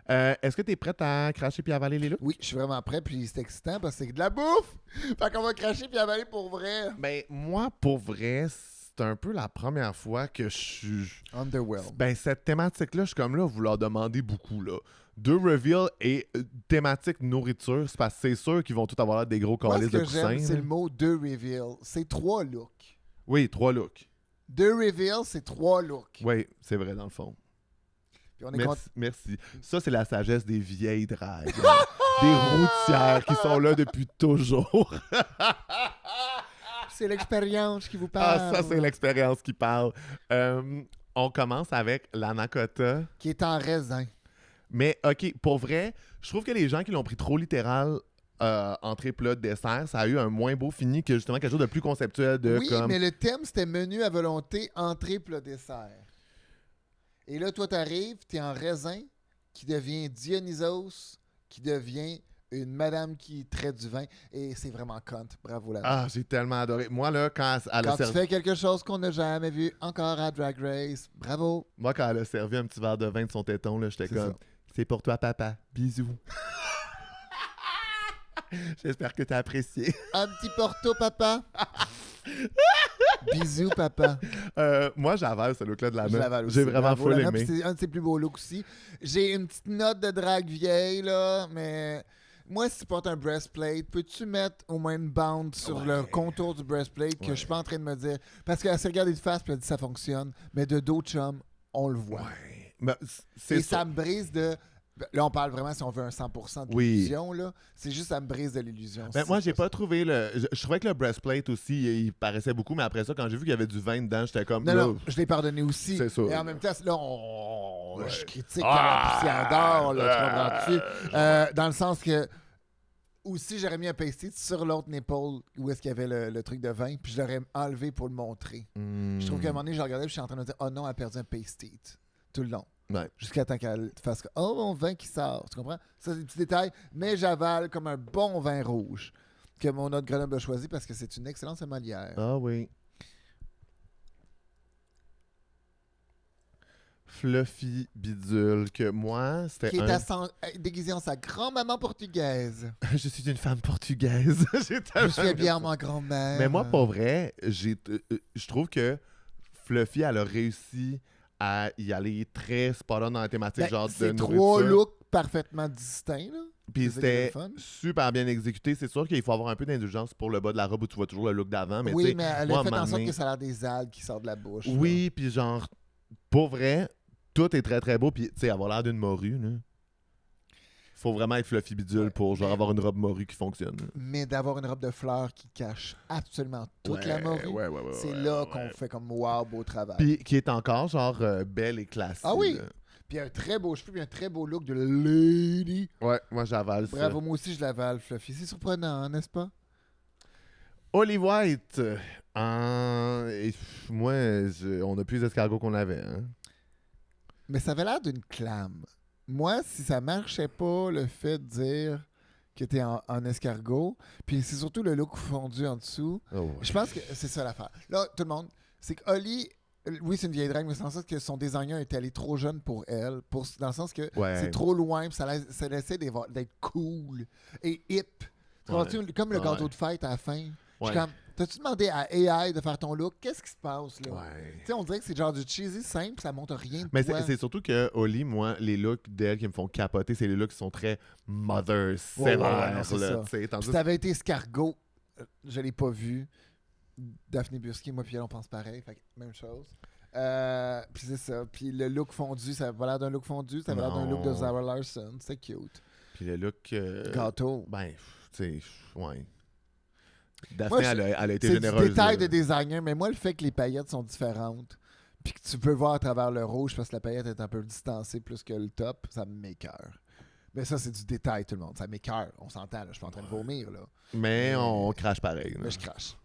Est-ce que tu es prête à cracher puis avaler les looks? Oui, je suis vraiment prêt, puis c'est excitant parce que c'est de la bouffe! Fait qu'on va cracher puis avaler pour vrai. Ben, moi, pour vrai, c'est un peu la première fois que je suis... Underwhelmed. Ben, cette thématique-là, je suis comme là, vous leur demandez beaucoup, là. 2 reveals et thématique nourriture, c'est parce que c'est sûr qu'ils vont tous avoir des gros Moi, ce calices de que coussins. j'aime, c'est le mot 2 reveal. C'est 3 looks. Oui, 3 looks. 2 reveals, c'est 3 looks. Oui, c'est vrai, dans le fond. Puis on est Merci. Ça, c'est la sagesse des vieilles dragues. Des routières qui sont là depuis toujours. C'est l'expérience qui vous parle. Ah, ça, c'est l'expérience qui parle. On commence avec l'anacota. Qui est en raisin. Mais, OK, pour vrai, je trouve que les gens qui l'ont pris trop littéral entrée, plat, dessert, ça a eu un moins beau fini que justement quelque chose de plus conceptuel. Oui, mais le thème, c'était menu à volonté, entrée, plat, dessert. Et là, toi, t'arrives, t'es en raisin, qui devient Dionysos, qui devient une madame qui traite du vin. Et c'est vraiment cunt. Bravo là. Ah, j'ai tellement adoré. Moi, là, quand tu fais quelque chose qu'on n'a jamais vu encore à Drag Race, bravo. Moi, quand elle a servi un petit verre de vin de son téton, là, j'étais comme, c'est pour toi, papa. Bisous. J'espère que t'as apprécié. Un petit porto, papa. Bisous, papa. Moi, j'avale ce look-là de la main. J'ai vraiment full aimé. C'est un de ses plus beaux looks aussi. J'ai une petite note de drague vieille, là, mais moi, si tu portes un breastplate, peux-tu mettre au moins une bande sur le contour du breastplate que je suis pas en train de me dire... Parce qu'elle s'est regardée de face et elle dit ça fonctionne, mais de dos chum, on le voit. Ouais. Mais et ça me brise de... Là, on parle vraiment si on veut un 100% de l'illusion. Là. C'est juste ça me brise de l'illusion. Ben, moi, j'ai pas trouvé le... Je trouvais que le breastplate aussi, il paraissait beaucoup, mais après ça, quand j'ai vu qu'il y avait du vin dedans, j'étais comme... Non, je l'ai pardonné aussi. C'est ça. Et en même temps, là, je critique la poussière d'or, là, tu comprends-tu? Dans le sens que... Aussi, j'aurais mis un pasty sur l'autre épaule où est-ce qu'il y avait le truc de vin, puis je l'aurais enlevé pour le montrer. Je trouve qu'à un moment donné, je regardais, puis je suis en train de me dire « Oh non, elle a perdu un pasty. » Tout le long. Ouais. Jusqu'à temps qu'elle fasse « Oh, mon vin qui sort. » Tu comprends? Ça, c'est des petits détails. Mais j'avale comme un bon vin rouge que mon autre Grenoble a choisi parce que c'est une excellente sommelière. Ah oui. Fluffy Bidule, que moi, c'était qui est déguisée en sa grand-maman portugaise. Je suis une femme portugaise. Je suis habillée en ma grand-mère. Mais moi, pour vrai, je trouve que Fluffy, elle a réussi à y aller très spot on dans la thématique, genre de c'est nourriture. 3 looks parfaitement distincts, là. Puis C'était c'était fun. super bien exécuté. C'est sûr qu'il faut avoir un peu d'indulgence pour le bas de la robe où tu vois toujours le look d'avant. Mais tu Oui, sais, mais elle moi, a à un fait en moment sorte donné- que ça a l'air des algues qui sortent de la bouche. là. Oui, puis genre, pour vrai, tout est très très beau. Puis tu sais, avoir l'air d'une morue, là. Faut vraiment être fluffy bidule pour genre mais- avoir une robe morue qui fonctionne. là. Mais d'avoir une robe de fleurs qui cache absolument toute la morue, ouais, c'est ouais, là ouais, qu'on ouais. fait comme wow, beau travail. Puis qui est encore genre belle et classique. Ah oui! Puis un très beau cheveu, puis un très beau look de lady. Ouais, moi j'avale ça. Bravo, moi aussi je l'avale, Fluffy. C'est surprenant, n'est-ce pas? Olive White. Moi, on a plus d'escargots qu'on avait. Hein? Mais ça avait l'air d'une clame. Moi, si ça marchait pas, le fait de dire que t'es en escargot, puis c'est surtout le look fondu en dessous, Oh, ouais. je pense que c'est ça l'affaire. Là, tout le monde, c'est que Oli, oui, c'est une vieille drague, mais c'est dans le sens que son designer est allé trop jeune pour elle, dans le sens que Ouais. c'est trop loin, puis ça laissait d'être cool et hip. Tu comprends-tu? Comme le Ouais. gâteau de fête à la fin. Je suis Ouais. comme, t'as-tu demandé à AI de faire ton look? Qu'est-ce qui se passe là? Ouais. Tu sais, on dirait que c'est genre du cheesy simple, ça montre rien de Mais toi. c'est surtout que Oli, moi, les looks d'elle qui me font capoter, c'est les looks qui sont très mother, Ouais, sévères. non, c'est là, ça. tu sais, tandis Puis ça avait été escargot, je l'ai pas vu. Daphné Burski, moi puis elle, on pense pareil, fait que même chose. Puis c'est ça. Puis le look fondu, ça avait pas l'air d'un look fondu, ça avait l'air d'un look de Non. Zara Larson. C'est cute. Puis le look. Gâteau. Ben, tu sais, ouais. Daphné, Moi, elle a été C'est généreuse. du détail là. de designer, mais moi, le fait que les paillettes sont différentes, puis que tu peux voir à travers le rouge parce que la paillette est un peu distancée plus que le top, ça m'écoeure. Mais ça, c'est du détail, tout le monde. Ça m'écoeure. On s'entend, là. Je suis pas en train de vomir, là. Mais on crache pareil. là. Mais je crache.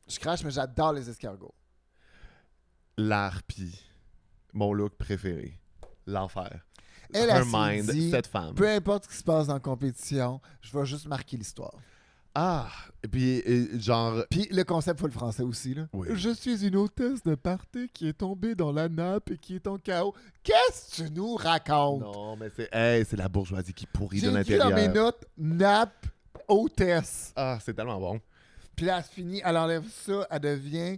Je crache, mais j'adore les escargots. L'harpie. Mon look préféré. L'enfer. Elle, Her elle s'est mind, dit, cette femme. peu importe ce qui se passe dans la compétition, je vais juste marquer l'histoire. Ah! Et puis, genre. Puis le concept, faut le français aussi. Là. Oui. Je suis une hôtesse de party qui est tombée dans la nappe et qui est en chaos. Qu'est-ce que tu nous racontes? Non, mais c'est la bourgeoisie qui pourrit de J'ai écrit l'intérieur. dans mes notes nappe hôtesse. Ah, c'est tellement bon. Puis là, elle se finit, elle enlève ça, elle devient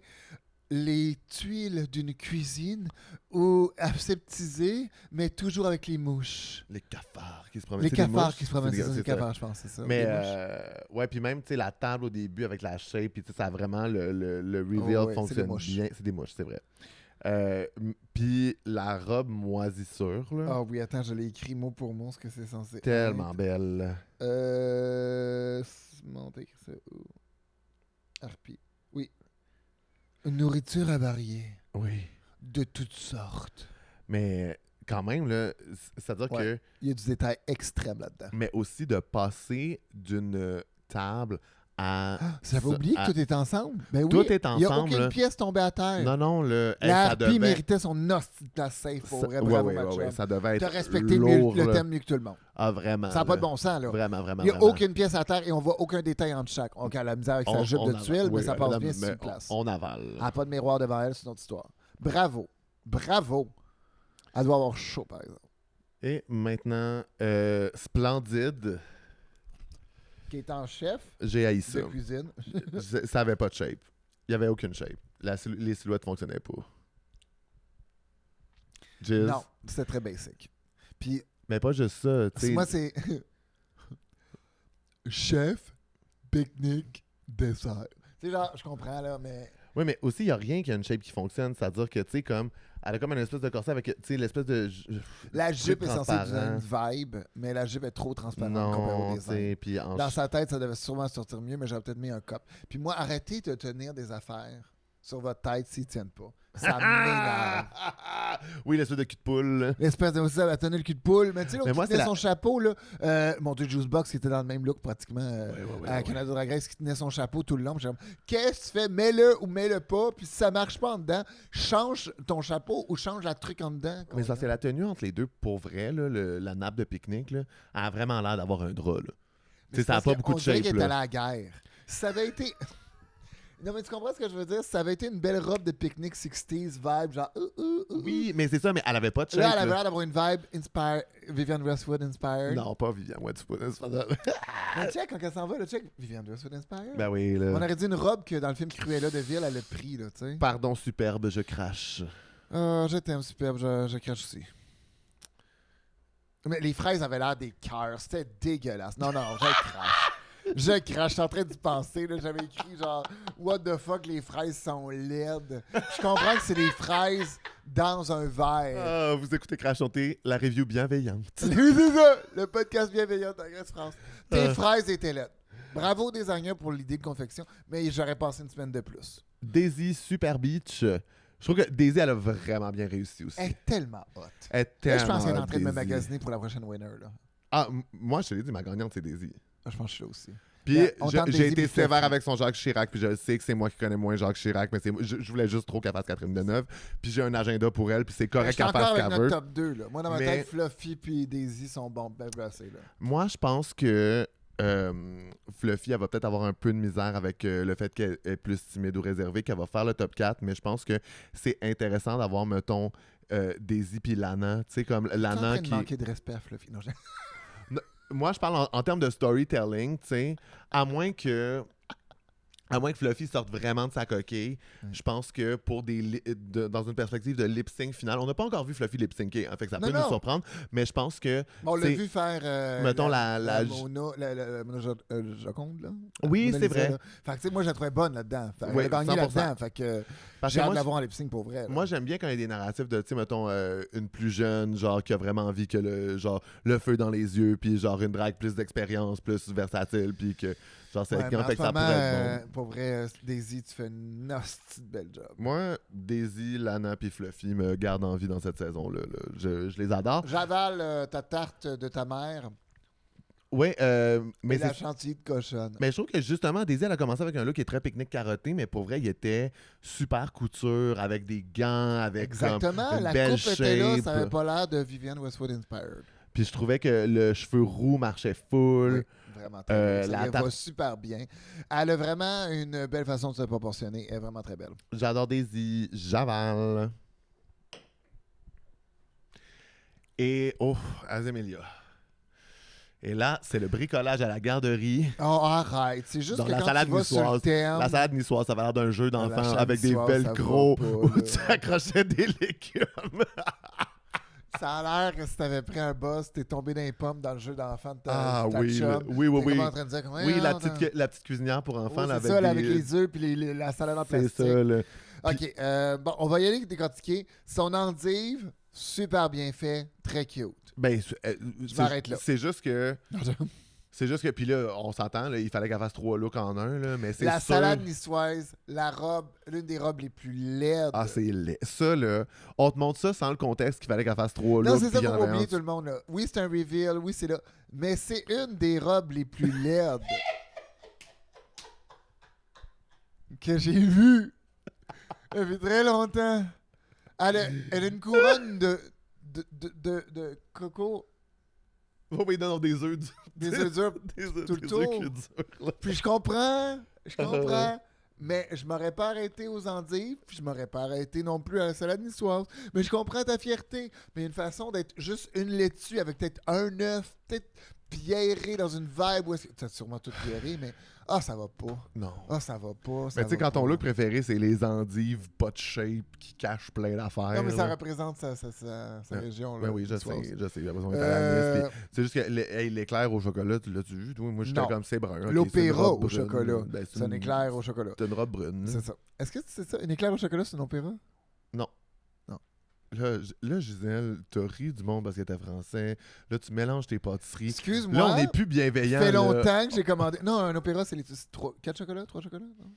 les tuiles d'une cuisine ou aseptisée, mais toujours avec les mouches. Les cafards qui se promènent. Les C'est des cafards mouches. qui se promènent, c'est ça, des- les cafards, je pense, c'est ça. Mais, les mouches. ouais, puis même, tu sais, la table au début avec la shape, puis tu sais, ça a vraiment le reveal Oh, ouais, c'est des fonctionne mouches. bien. C'est des mouches, c'est vrai. Puis la robe moisissure, là, Ah oui, attends, je l'ai écrit mot pour mot ce que c'est censé tellement être. belle. Monter ça où? Harpie. Oui. Une nourriture avariée. Oui. De toutes sortes. Mais quand même, là, c'est-à-dire Ouais. que... Il y a du détail extrême là-dedans. Mais aussi de passer d'une table à... J'avais oublié à- que tout est ensemble. Ben oui, Tout est il n'y a ensemble, aucune là. pièce tombée à terre. Non, non, hey, La ça harpie devait... méritait son hostie de place safe pour ça- vrai. ouais, Bravo, ouais, ma ouais, chum. ça devait être T'as respecté lourd, le là. thème mieux que tout le monde. Ah, vraiment. Ça n'a pas là. de bon sens, là. Vraiment, vraiment, Il n'y a vraiment. aucune pièce à terre et on voit aucun détail entre chaque. On a la misère avec sa jupe de avale. tuile, mais Oui, ça passe madame, bien sur mais une place. On avale. Elle n'a pas de miroir devant elle, c'est une autre histoire. Bravo. Bravo. Elle doit avoir chaud, par exemple. Et maintenant, Splendide, Qui est en chef j'ai haï ça. de cuisine. Ça avait pas de shape. Il n'y avait aucune shape. Les silhouettes fonctionnaient pas. Jizz. Non, c'était très basic. Puis, Mais pas juste ça. tu sais. moi, c'est chef, pique-nique, dessert. Tu sais, genre, je comprends, là, mais Oui, mais aussi, il n'y a rien qui a une shape qui fonctionne. C'est-à-dire que, tu sais, comme. Elle a comme une espèce de corset avec, tu sais, l'espèce de. la jupe est censée donner transparent. une vibe, mais la jupe est trop transparente comparée Non, au tu design. sais. Puis en Dans sa tête, ça devait sûrement sortir mieux, mais j'aurais peut-être mis un cop. Puis moi, arrêtez de tenir des affaires sur votre tête s'ils tiennent pas. Ça m'énerve. Oui, l'espèce de cul de poule. là. L'espèce de ça, elle tenait le cul de poule. Mais tu sais, Mais l'autre moi, qui tenait c'est son chapeau, là. Mon Dieu, Juicebox, qui était dans le même look pratiquement à Canada Drag Race, qui tenait son chapeau tout le long. Puis j'ai comme, qu'est-ce que tu fais? Mets-le ou mets-le pas. Puis si ça marche pas en dedans, change ton chapeau ou change la truc en dedans. Mais ça, c'est la tenue entre les deux, pour vrai, là, la nappe de pique-nique, là, elle a vraiment l'air d'avoir un drap. Là. Tu sais, ça n'a pas beaucoup de shape. qu'elle est allée Là. à la guerre. Si ça avait été. Non, mais tu comprends ce que je veux dire? Si ça avait été une belle robe de pique-nique 60s vibe, genre. Oui, mais c'est ça, mais elle avait pas de shape. Là, elle avait là. l'air d'avoir une vibe Vivienne Westwood inspired. Non, pas Viviane Westwood. c'est pas ça. Mais check, quand elle s'en va, là, check. Vivienne Westwood inspired. Ben oui, On là. aurait dit une robe que dans le film Cruella de Vil, elle a pris, là, tu sais. Pardon, superbe, je crache. Je t'aime, superbe, je crache aussi. Mais les fraises avaient l'air des cœurs. C'était dégueulasse. Non, je crache. Je crache. Je suis en train d'y penser. Là. J'avais écrit genre « What the fuck, les fraises sont laides. » Je comprends que c'est des fraises dans un verre. Ah, vous écoutez Crash Chanter, la review bienveillante. Oui, c'est ça. Le podcast bienveillant d'Agresse France. Tes fraises étaient laides. Bravo, designer, pour l'idée de confection, mais j'aurais passé une semaine de plus. Daisy Super Beach. Je trouve que Daisy, elle a vraiment bien réussi aussi. Elle est tellement hot. Elle est Là, tellement je pense qu'elle est en hot, train de me Daisy. magasiner pour la prochaine winner. Là. Ah, moi, je te l'ai dit, ma gagnante, c'est Daisy. Je pense que je suis là aussi. Puis Mais on tente j'ai Daisy été puis sévère Fluffy. avec son Jacques Chirac, puis je sais que c'est moi qui connais moins Jacques Chirac, mais je voulais juste trop qu'elle fasse Catherine Deneuve. Puis j'ai un agenda pour elle, puis c'est Je correct suis qu'elle encore fasse ce avec qu'elle notre veut. top 2. Là. Moi, dans ma Mais- tête, Fluffy puis Daisy sont bons, ben placés. Là. Moi, je pense que Fluffy, elle va peut-être avoir un peu de misère avec le fait qu'elle est plus timide ou réservée, qu'elle va faire le top 4, mais je pense que c'est intéressant d'avoir, mettons, Daisy puis Lana. Tu sais, comme Tu es en Lana train de qui... manquer de respect à Fluffy. Non, Moi, je parle en termes de storytelling, tu sais, à moins que Fluffy sorte vraiment de sa coquille, je pense que pour dans une perspective de lip-sync final, on n'a pas encore vu Fluffy lip-syncer, hein, fait que ça peut nous surprendre, mais je pense que... Bon, on l'a c'est- vu faire. mettons la Mona Joconde, là. Oui, Mona c'est Lisa, vrai. là. Fait que, tu sais, moi, je la trouvais bonne là-dedans. Elle Oui, a gagné 100%. là-dedans. Fait que Parce j'ai que hâte moi, de la voir en lip-sync pour vrai. là. moi, j'aime bien quand il y a des narratifs de, tu sais, mettons, une plus jeune, genre, qui a vraiment envie que le feu dans les yeux, puis genre une drague plus d'expérience, plus versatile, puis que, genre, c'est Ouais, mais quelqu'un, en fait ce que ça moment, pourrait être bon. pour vrai, Daisy, tu fais une hostie de belle job. Moi, Daisy, Lana puis Fluffy me gardent en vie dans cette saison-là. Là. Je les adore. J'avale ta tarte de ta mère Oui, mais et la c'est... chantilly de cochonne. Mais je trouve que justement, Daisy, elle a commencé avec un look qui est très pique-nique carotté, mais pour vrai, il était super couture, avec des gants, avec Exactement, comme une la belle coupe était là, shape. ça avait pas l'air de Vivienne Westwood Inspired. Puis je trouvais que le cheveu roux marchait full. Oui, vraiment très bien. la Ça lui va tarte- super bien. Elle a vraiment une belle façon de se proportionner. Elle est vraiment très belle. J'adore Daisy, j'avale. Et, Azemelia. Et là, c'est le bricolage à la garderie. Oh, arrête. C'est juste Dans que la quand salade tu vas sur le niçoise. thème... La salade niçoise, ça va l'air d'un jeu d'enfant salade avec des niçoise, ça velcro va pas, où là. tu accrochais des légumes. Ça a l'air que si t'avais pris un boss, t'es tombé dans les pommes dans le jeu d'enfant de ta, Ah ta oui, chum. oui, T'es oui. comme en train de dire... Oui, la petite cuisinière pour enfants. Oh, là, c'est ça, là, avec des- les œufs puis la salade en C'est plastique. ça, là. OK, bon, on va y aller décortiquer. Son endive, super bien fait, très cute. Ben, m'arrête là. C'est juste que... C'est juste que, puis là, on s'entend, là, il fallait qu'elle fasse 3 looks en un, là, mais c'est La sûr... salade niçoise, la robe, l'une des robes les plus laides. Ah, c'est laid. Ça, là, on te montre ça sans le contexte qu'il fallait qu'elle fasse 3 looks. Non, c'est ça, puis il y faut en pas avait oublier un- tout le monde. Là. Oui, c'est un reveal, oui, c'est là. Mais c'est une des robes les plus laides que j'ai vues depuis très longtemps. Elle a une couronne de coco, Oh, oui, non, des œufs des œufs durs. tout le tour. Puis je comprends, mais je m'aurais pas arrêté aux endives, puis je m'aurais pas arrêté non plus à la salade niçoise. Mais je comprends ta fierté, mais une façon d'être juste une laitue avec peut-être un œuf, peut-être pierré dans une vibe où est-ce que... T'as sûrement tout pierré, mais ça va pas. Non. Ça va pas. Mais tu sais, quand ton look préféré, c'est les endives pas de shape qui cachent plein d'affaires. Non, mais ça là. représente sa région. Ben là, oui, je niçoise. sais. J'ai l'impression d'être à la Euh, nice, puis C'est juste que l'éclair au chocolat, tu l'as-tu vu? Toi? Moi, j'étais Non. comme c'est brun. ok, c'est une L'opéra robe au brune. chocolat. Ben, C'est un éclair au chocolat. C'est une robe brune. là. C'est ça. Est-ce que c'est ça? Un éclair au chocolat, c'est un opéra? Non. Non. Là, Gisèle, t'as ri du monde parce que t'es français. Là, tu mélanges tes pâtisseries. Excuse-moi. Là, on n'est plus Ça bienveillant. fait là. longtemps que j'ai commandé. Non, un opéra, c'est les 4 chocolats, 3 chocolats? Non?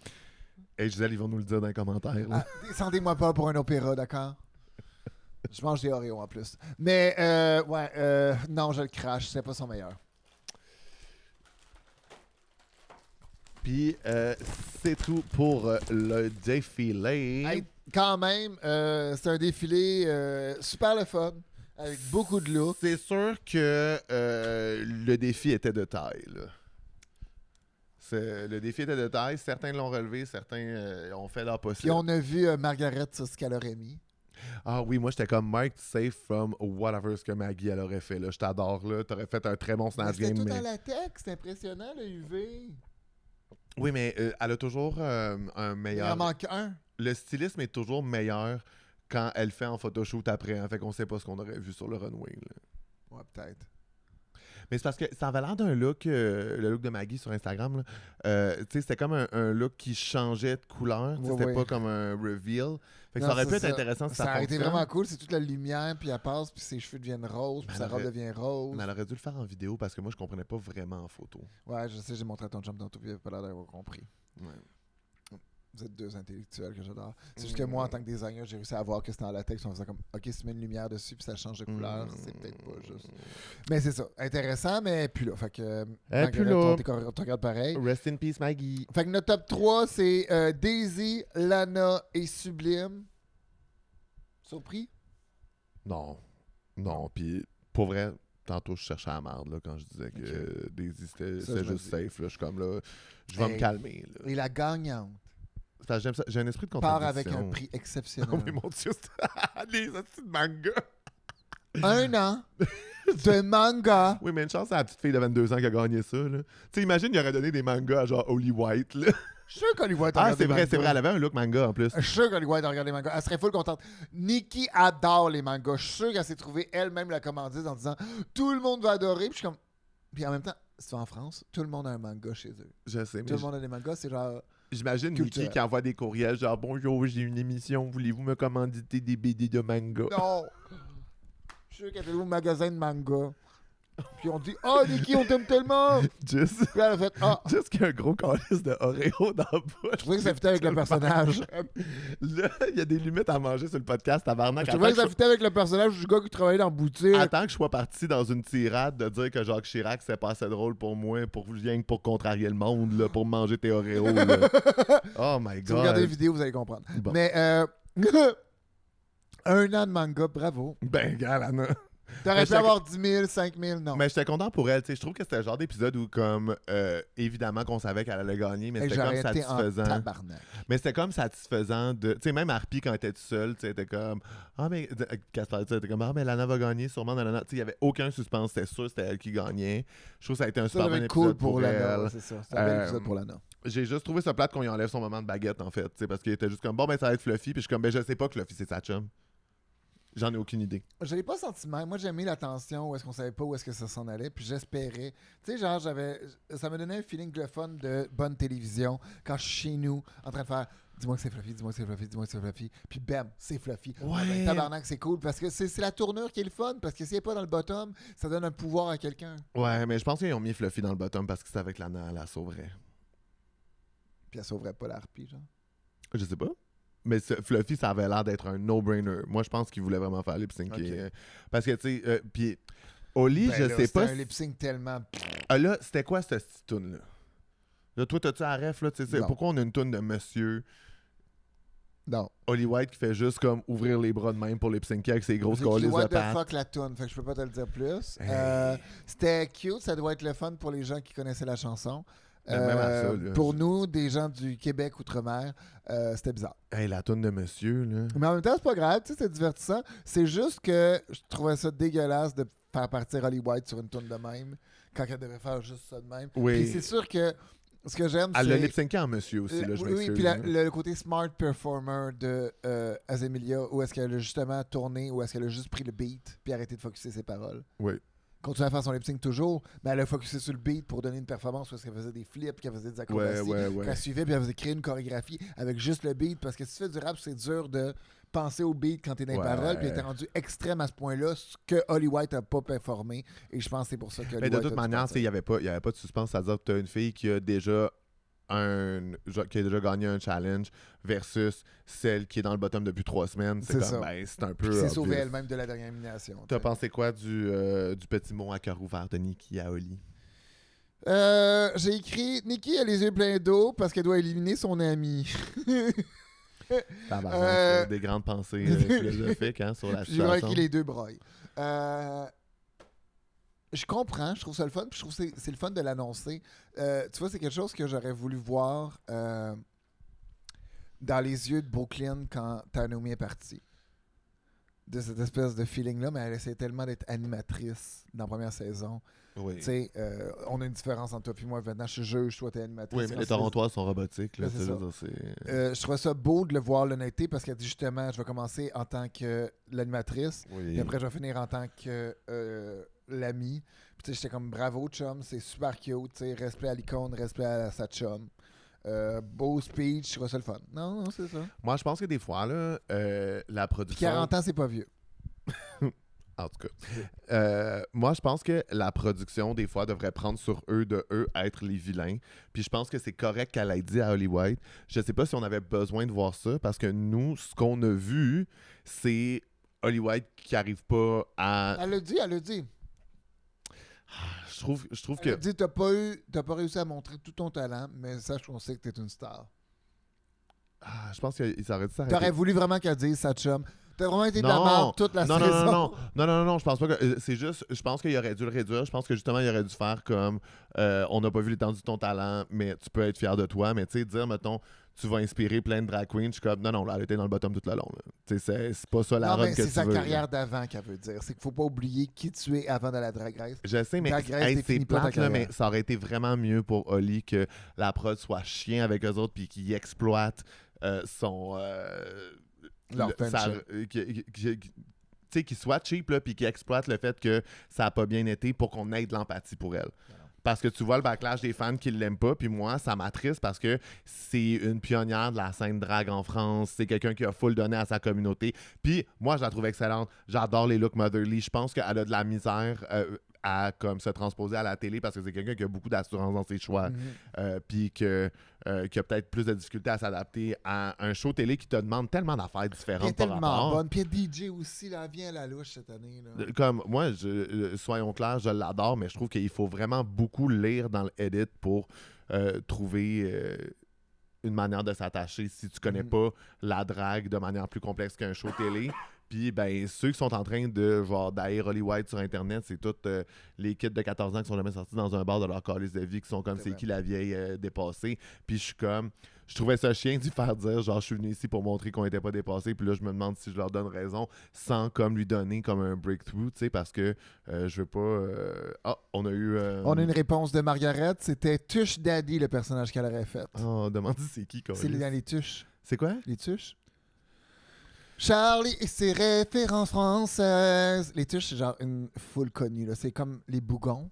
Hey, Gisèle, ils vont nous le dire dans les commentaires. là. Ah, descendez-moi pas pour un opéra, d'accord? Je mange des Oreos en plus. Mais, non, je le crache. C'est pas son meilleur. Puis, c'est tout pour le défilé. Hey, quand même, c'est un défilé super le fun, avec beaucoup de looks. C'est sûr que le défi était de taille. Là. Le défi était de taille. Certains l'ont relevé, certains ont fait leur Puis possible. on a vu Margaret sur ce qu'elle aurait mis. Ah oui, moi, j'étais comme Mike, safe from whatever ce que Maggie elle aurait fait. Là. Je t'adore. Là. T'aurais fait un très bon Mais snatch c'était game. tout Mais... à latex, c'est impressionnant le UV. Oui, mais elle a toujours un Il meilleur... en manque un. Le stylisme est toujours meilleur quand elle fait en photoshoot après. Hein, fait qu'on sait pas ce qu'on aurait vu sur le runway. Là. Ouais, peut-être. Mais c'est parce que ça avait l'air d'un look, le look de Maggie sur Instagram. Là. Tu sais, c'était comme un look qui changeait de couleur. Ouais, c'était ouais. pas comme un reveal. Fait que Non, ça aurait c'est pu être ça. intéressant si ça Ça aurait été fonctionne. vraiment cool. C'est toute la lumière, puis elle passe, puis ses cheveux deviennent roses, puis Mais sa elle robe aurait- devient rose. Mais elle aurait dû le faire en vidéo parce que moi, je comprenais pas vraiment en photo. Ouais, je sais, j'ai montré à ton chum tantôt, puis il avait pas l'air d'avoir compris. Ouais. Vous êtes deux intellectuels que j'adore. C'est juste que moi, en tant que designer, j'ai réussi à voir que c'était en latex. On faisait comme, OK, si tu mets une lumière dessus puis ça change de couleur, c'est peut-être pas juste. Mais c'est ça. Intéressant, mais puis là. Fait que. puis Margaret, là. on te regarde pareil. Rest in peace, Maggie. Fait que notre top 3, c'est Daisy, Lana et Sublime. Surpris? Non. Non. Puis, pour vrai, tantôt, je cherchais la merde là, quand je disais que Daisy, c'était Ça, je me juste dis. safe. Là. Je suis comme là, je vais me calmer. Là. Et la gagnante C'est parce que j'aime ça. J'ai un esprit de part contradiction. avec un prix exceptionnel. Oh, mais mon Dieu, c'est les hosties de manga. 1 an de manga. Oui, mais une chance à la petite fille de 22 ans qui a gagné ça. Tu sais, imagine, il aurait donné des mangas à genre Holly White. Là. Je suis sûr qu'Holly White a Ah, regardé c'est vrai, manga. c'est vrai. Elle avait un look manga en plus. Je suis sûr qu'Holly White a regardé les mangas. Elle serait full contente. Nikki adore les mangas. Je suis sûr qu'elle s'est trouvée elle-même la commandite en disant tout le monde va adorer. Puis je suis comme. Puis en même temps, c'est en France, tout le monde a un manga chez eux. Je sais, Tout mais le monde a des mangas, c'est genre. j'imagine culturel. Nikki qui envoie des courriels genre bonjour, j'ai une émission, voulez-vous me commanditer des BD de manga? Non! Je suis sûr qu'elle était au magasin de manga. Puis on dit oh Nikki, on t'aime tellement! Juste, Puis elle a fait ah! juste qu'il y a un gros calice de Oreo dans la bouche. Je trouvais que ça fitait avec le personnage. Là, il y a des limites à manger sur le podcast, tabarnak. Je trouvais que ça fitait avec le personnage du gars qui travaillait dans la boutique. Attends que je sois parti dans une tirade de dire que Jacques Chirac, c'est pas assez drôle pour moi, rien que pour contrarier le monde, là, pour manger tes Oreos. Là. Oh my Si vous regardez la god. vidéo, vous allez comprendre. Bon. Mais 1 an de manga, bravo. Ben, gars, Anna. T'aurais pu j'étais- avoir 10 000, 5 000, non. Mais j'étais content pour elle. Tu sais, je trouve que c'était le genre d'épisode où, comme, évidemment qu'on savait qu'elle allait gagner, mais Hey, c'était comme j'aurais été en satisfaisant. tabarnak. Mais c'était comme satisfaisant de. Tu sais, même Harpy, quand elle était toute seule, tu sais, elle était comme. Ah, mais. Casper, tu sais, elle était comme. Ah, mais Lana va gagner, sûrement. Tu sais, il n'y avait aucun suspense. C'était sûr, c'était elle qui gagnait. Je trouve que ça a été un Ça super bon devait être épisode cool pour Lana. elle. Ouais, c'est ça. C'est un bel épisode pour Lana. J'ai juste trouvé ça plate qu'on lui enlève son moment de baguette, en fait. Tu sais, parce qu'il était juste comme. Bon, ben, ça va être Fluffy. Puis je suis comme. Ben, je sais pas que Fluffy, c'est sa chum. J'en ai aucune idée. Je l'ai pas senti mal. Moi, j'aimais la tension où est-ce qu'on savait pas où est-ce que ça s'en allait. Puis j'espérais. Tu sais, genre, ça me donnait un feeling de fun de bonne télévision quand je suis chez nous en train de faire dis-moi que c'est Fluffy, dis-moi que c'est Fluffy, dis-moi que c'est Fluffy. Puis bam, c'est Fluffy. Ouais. Ah ben, tabarnak, c'est cool parce que c'est la tournure qui est le fun. Parce que s'il n'est pas dans le bottom, ça donne un pouvoir à quelqu'un. Ouais, mais je pense qu'ils ont mis Fluffy dans le bottom parce que c'était avec Lana, elle la sauverait. Puis elle sauverait pas la harpie, genre. Je sais pas. Mais Fluffy, ça avait l'air d'être un no-brainer. Moi, je pense qu'il voulait vraiment faire lip-sync. Ok. Parce que, tu sais, puis Oli, Ben je là, sais c'était pas. un lip sync tellement. Ah, là, c'était quoi cette petite toune-là? Là, toi, t'as-tu la ref, là? Tu sais, Non. pourquoi on a une toune de monsieur Non. Oli White qui fait juste comme ouvrir les bras de même pour lip-syncer avec ses grosses J'ai écrit colis de what the pattes? fuck la toune, fait que je peux pas te le dire plus. Hey. C'était cute, ça doit être le fun pour les gens qui connaissaient la chanson. Ben, même à ça, là, pour nous, des gens du Québec outre-mer, c'était bizarre. Hey, la toune de monsieur, là. Mais en même temps, c'est pas grave, tu sais, c'est divertissant. C'est juste que je trouvais ça dégueulasse de faire partir Holly White sur une toune de même quand elle devait faire juste ça de même. Oui. Puis c'est sûr que ce que j'aime, Elle l'a c'est... lip-syncé en monsieur aussi, là, je oui, m'excuse. puis là. le côté smart performer de Azemilia, où est-ce qu'elle a justement tourné, où est-ce qu'elle a juste pris le beat puis arrêté de focusser ses paroles. Oui. Continue à faire son lip sync toujours, mais elle a focusé sur le beat pour donner une performance où est-ce qu'elle faisait des flips, qu'elle faisait des acrobaties, Ouais. qu'elle suivait puis elle faisait créer une chorégraphie avec juste le beat, parce que si tu fais du rap, c'est dur de penser au beat quand t'es dans les Ouais. paroles, puis elle était rendue extrême à ce point-là, ce que Holly White a pas performé, et je pense que c'est pour ça que Holly Mais de White toute a dû manière, partir. il n'y avait pas de suspense. C'est-à-dire que tu as une fille qui a déjà gagné un challenge versus celle qui est dans le bottom depuis 3 semaines. C'est C'est comme, ça. ben, c'est un Puis peu. qui s'est sauvée obvious. elle-même de la dernière élimination. T'as tu sais. pensé quoi du petit mot à cœur ouvert de Nikki à Oli? J'ai écrit Nikki a les yeux pleins d'eau parce qu'elle doit éliminer son ami. Tabarnak, des grandes pensées philosophiques hein, sur la J'ai vraiment situation. écrit les deux broyes. Je comprends, je trouve ça le fun, puis je trouve que c'est le fun de l'annoncer. Tu vois, c'est quelque chose que j'aurais voulu voir dans les yeux de Brooklyn quand Naomi est partie. De cette espèce de feeling-là, mais elle essaie tellement d'être animatrice dans la première saison. Oui. Tu sais, on a une différence entre toi et moi. Maintenant, je suis juge, toi, t'es animatrice. Oui, mais les Torontois sont robotiques. Là, Ben, c'est tu sais, ça. je veux dire, c'est- Je trouvais ça beau de le voir l'honnêteté parce qu'elle dit justement, je vais commencer en tant que l'animatrice. Oui. Et après, je vais finir en tant que l'ami. Puis tu sais, j'étais comme bravo chum, c'est super cute, tu sais, respect à l'icône, respect à sa chum. Beau speech, je trouve ça le fun. Non, c'est ça. Moi, je pense que des fois, là, la Puis production... 40 ans, c'est pas vieux. En tout cas. Moi, je pense que la production, des fois, devrait prendre sur eux de être les vilains. Puis je pense que c'est correct qu'elle ait dit à Holly White. Je sais pas si on avait besoin de voir ça, parce que nous, ce qu'on a vu, c'est Holly White qui arrive pas à... Elle l'a dit. Je trouve Elle que... a dit, t'as pas réussi à montrer tout ton talent, mais sache qu'on sait que t'es une star. Je pense qu'ils auraient dû s'arrêter. T'aurais voulu vraiment qu'elle dise sa chum. T'as vraiment été de la Non. merde toute la saison. Non, je pense pas que... c'est juste... Je pense qu'il aurait dû le réduire. Je pense que justement, il aurait dû faire comme... on n'a pas vu l'étendue de ton talent, mais tu peux être fier de toi. Mais tu sais, dire, mettons, tu vas inspirer plein de drag queens, je suis comme... Non, là, elle était dans le bottom tout le long. Tu sais, c'est pas ça la Non, run mais que c'est tu sa veux. carrière d'avant qu'elle veut dire. C'est qu'il faut pas oublier qui tu es avant de la Drag Race. Je sais, mais Drag Race hey, c'est définit pas ta plate, là, carrière. mais ça aurait été vraiment mieux pour Holly que la prod soit chien avec eux autres puis qu'ils exploitent son... Leur le- sa- friendship. tu sais, qu'il soit cheap là, puis qu'il exploite le fait que ça a pas bien été pour qu'on ait de l'empathie pour elle. Parce que tu vois le backlash des fans qui l'aiment pas, puis moi, ça m'attriste parce que c'est une pionnière de la scène drag en France. C'est quelqu'un qui a full donné à sa communauté. Puis moi, je la trouve excellente. J'adore les looks motherly. Je pense qu'elle a de la misère à comme se transposer à la télé parce que c'est quelqu'un qui a beaucoup d'assurance dans ses choix. Puis qui a peut-être plus de difficulté à s'adapter à un show télé qui te demande tellement d'affaires Elle est différentes par tellement rapport. bonne. Puis DJ aussi, là, elle vient à la louche cette année. Là. Comme moi, soyons clairs, je l'adore, mais je trouve qu'il faut vraiment beaucoup lire dans le edit pour trouver une manière de s'attacher si tu connais pas la drague de manière plus complexe qu'un show télé. Puis, ben, ceux qui sont en train de, genre, d'haïr Holly White sur Internet, c'est tous les kids de 14 ans qui sont jamais sortis dans un bar de leur calice de vie, qui sont comme c'est qui la vieille dépassée. Puis, je trouvais ça chien d'y faire dire, genre, je suis venu ici pour montrer qu'on était pas dépassé. Puis là, je me demande si je leur donne raison sans, comme, lui donner comme un breakthrough, tu sais, parce que je veux pas. On a eu. On a une réponse de Margaret. C'était Tush Daddy, le personnage qu'elle aurait fait. Demande c'est qui, C'est dans les Tuches. C'est quoi? Les Tuches? Charlie et ses références françaises. Les Tuches, c'est genre une foule connue. Là. C'est comme les Bougons,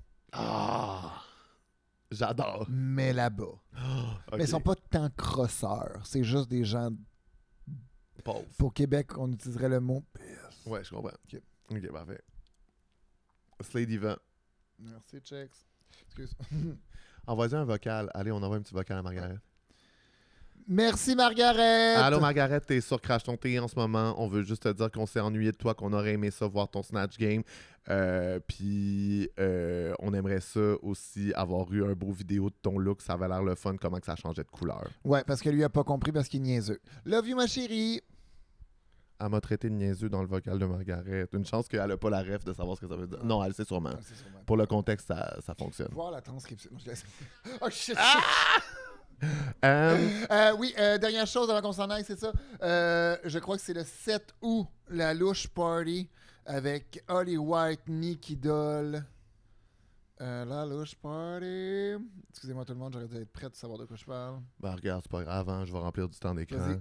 J'adore. mais là-bas. Ok. Mais ils sont pas tant crosseurs. C'est juste des gens. Pauvre. Pour Québec, on utiliserait le mot. Ouais, je comprends. Ok, parfait. Slay Diva. Merci, Chex. Excuse. Envoie-y un vocal. Allez, on envoie un petit vocal à Margaret. Merci, Margaret. Allô, Margaret, t'es sur Crash ton thé en ce moment. On veut juste te dire qu'on s'est ennuyé de toi, qu'on aurait aimé ça, voir ton Snatch Game. Puis, on aimerait ça aussi avoir eu un beau vidéo de ton look. Ça avait l'air le fun, comment que ça changeait de couleur. Ouais, parce que lui a pas compris parce qu'il est niaiseux. Love you, ma chérie. Elle m'a traité de niaiseux dans le vocal de Margaret. Une chance qu'elle a pas la ref de savoir ce que ça veut dire. Non, elle sait sûrement. Ah, c'est sûrement. Pour le contexte, ça fonctionne. Voir la transcription. Je laisse- Oh shit, oui, dernière chose avant qu'on s'en aille, c'est ça. Je crois que c'est le 7 août, la louche party avec Holly White, Nikki Doll. La louche party. Excusez-moi tout le monde, j'aurais dû être prêt de savoir de quoi je parle. Ben, regarde, c'est pas grave, hein, je vais remplir du temps d'écran. Vas-y.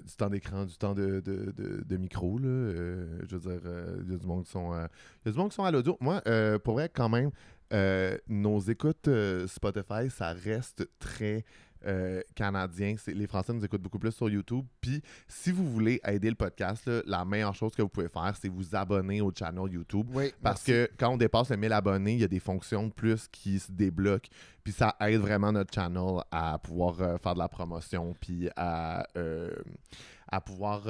Du temps d'écran, du temps de micro, là. Je veux dire, il y a du monde qui sont à l'audio. Moi, pour vrai, quand même, nos écoutes Spotify, ça reste très canadien. Les Français nous écoutent beaucoup plus sur YouTube. Puis, si vous voulez aider le podcast, là, la meilleure chose que vous pouvez faire, c'est vous abonner au channel YouTube. Oui, Parce merci. que quand on dépasse le 1000 abonnés, il y a des fonctions de plus qui se débloquent. Puis ça aide vraiment notre channel à pouvoir faire de la promotion puis à pouvoir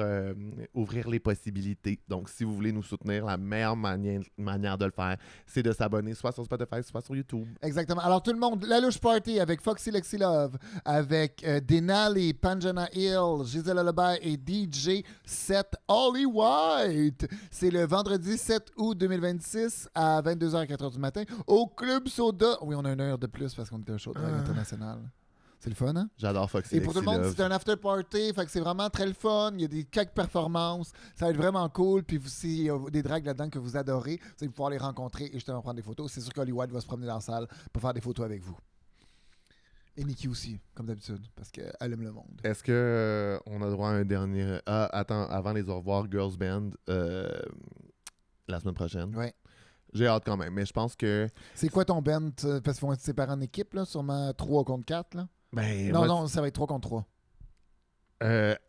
ouvrir les possibilités. Donc, si vous voulez nous soutenir, la meilleure manière de le faire, c'est de s'abonner soit sur Spotify, soit sur YouTube. Exactement. Alors, tout le monde, la louche party avec Foxy Lexi Love, avec Denali, Panjana Hill, Gisèle Lullaby et DJ Seth Holly White. C'est le vendredi 7 août 2026 à 22h à 4h du matin au Club Soda. Oui, on a une heure de plus parce qu'on était un show de drague international. C'est le fun, hein? J'adore Foxy Et pour tout le monde, Lexi c'est un after party, fait que c'est vraiment très le fun. Il y a quelques performances, ça va être vraiment cool. Puis s'il y a des dragues là-dedans que vous adorez, vous allez pouvoir les rencontrer et justement prendre des photos. C'est sûr qu'Holly White va se promener dans la salle pour faire des photos avec vous. Et Nikki aussi, comme d'habitude, parce qu'elle aime le monde. Est-ce que on a droit à un dernier... Ah, attends, avant les au revoir, Girls Band, la semaine prochaine. Ouais. J'ai hâte quand même, mais je pense que... C'est quoi ton band? Parce qu'ils vont être séparés en équipe, là, sûrement 3 contre 4, là? Ben, Non, ça va être 3 contre 3.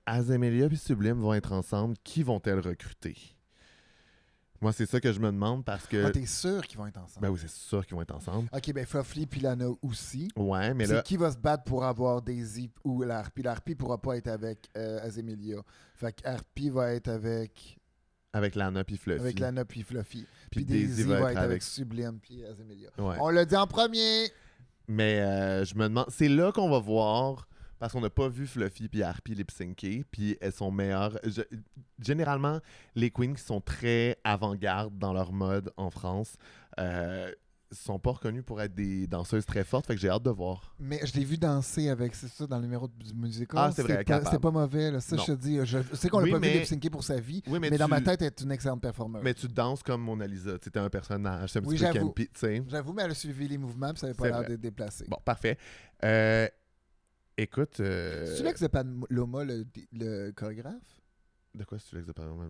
Azemelia et Sublime vont être ensemble. Qui vont-elles recruter? Moi, c'est ça que je me demande parce que... Ah, t'es sûr qu'ils vont être ensemble? Ben oui, c'est sûr qu'ils vont être ensemble. OK, ben Fluffy puis Lana aussi. Ouais, mais C'est là... qui va se battre pour avoir Daisy ou la Harpie? La Harpie pourra pas être avec Azemelia. Fait que Harpie va être avec Lana puis Fluffy. avec Lana puis Fluffy. Puis Puis Daisy va être avec Sublime puis Azemelia. Ouais. On l'a dit en premier! Mais je me demande... C'est là qu'on va voir... Parce qu'on n'a pas vu Fluffy puis Harpy lip-syncer, puis elles sont meilleures. Généralement, les queens qui sont très avant-garde dans leur mode en France sont pas reconnues pour être des danseuses très fortes, fait que j'ai hâte de voir. Mais je l'ai vu danser avec, c'est ça, dans le numéro du musical. Ah, c'est vrai, C'était pas mauvais, là. Ça, non. je te dis. Je sais qu'on l'a Oui, pas vu mais- lip-syncer pour sa vie, Oui, mais dans ma tête, elle est une excellente performeuse. Mais tu danses comme Mona Lisa. Tu es un personnage, c'est un Oui, petit peu j'avoue. campy, tu sais. J'avoue, mais elle a suivi les mouvements, puis ça avait pas C'est l'air vrai. d'être déplacé. Bon, parfait. Écoute... C'est Lex de Paloma, le chorégraphe? De quoi c'est-tu l'ex de Paloma?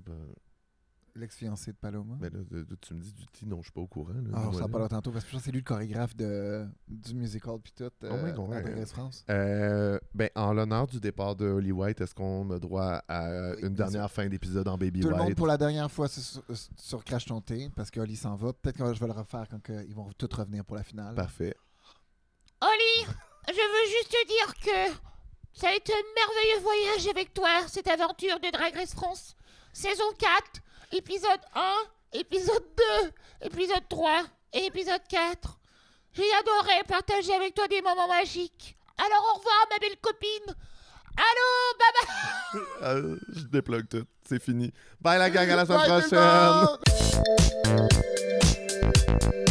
L'ex-fiancé de Paloma? Ben là, tu me dis du petit, non, je suis pas au courant. Là, Ah, on dis-moi s'en là. parlera tantôt, parce que je pense que c'est lui le chorégraphe du musical puis tout, Oh my God, à ouais. Drag Race France. Ben, en l'honneur du départ de Holly White, est-ce qu'on a droit à Oui, une bien dernière fin d'épisode en Baby Tout le monde White? pour la dernière fois sur Crash Ton Thé, parce que Oli s'en va. Peut-être que je vais le refaire quand ils vont tous revenir pour la finale. Parfait. Oli, je veux juste te dire que ça a été un merveilleux voyage avec toi, cette aventure de Drag Race France. Saison 4, épisode 1, épisode 2, épisode 3 et épisode 4. J'ai adoré partager avec toi des moments magiques. Alors au revoir ma belle copine. Allô, bye bye. Je déplogue tout. C'est fini. Bye la gang, à la semaine Bye, tout le prochaine! monde!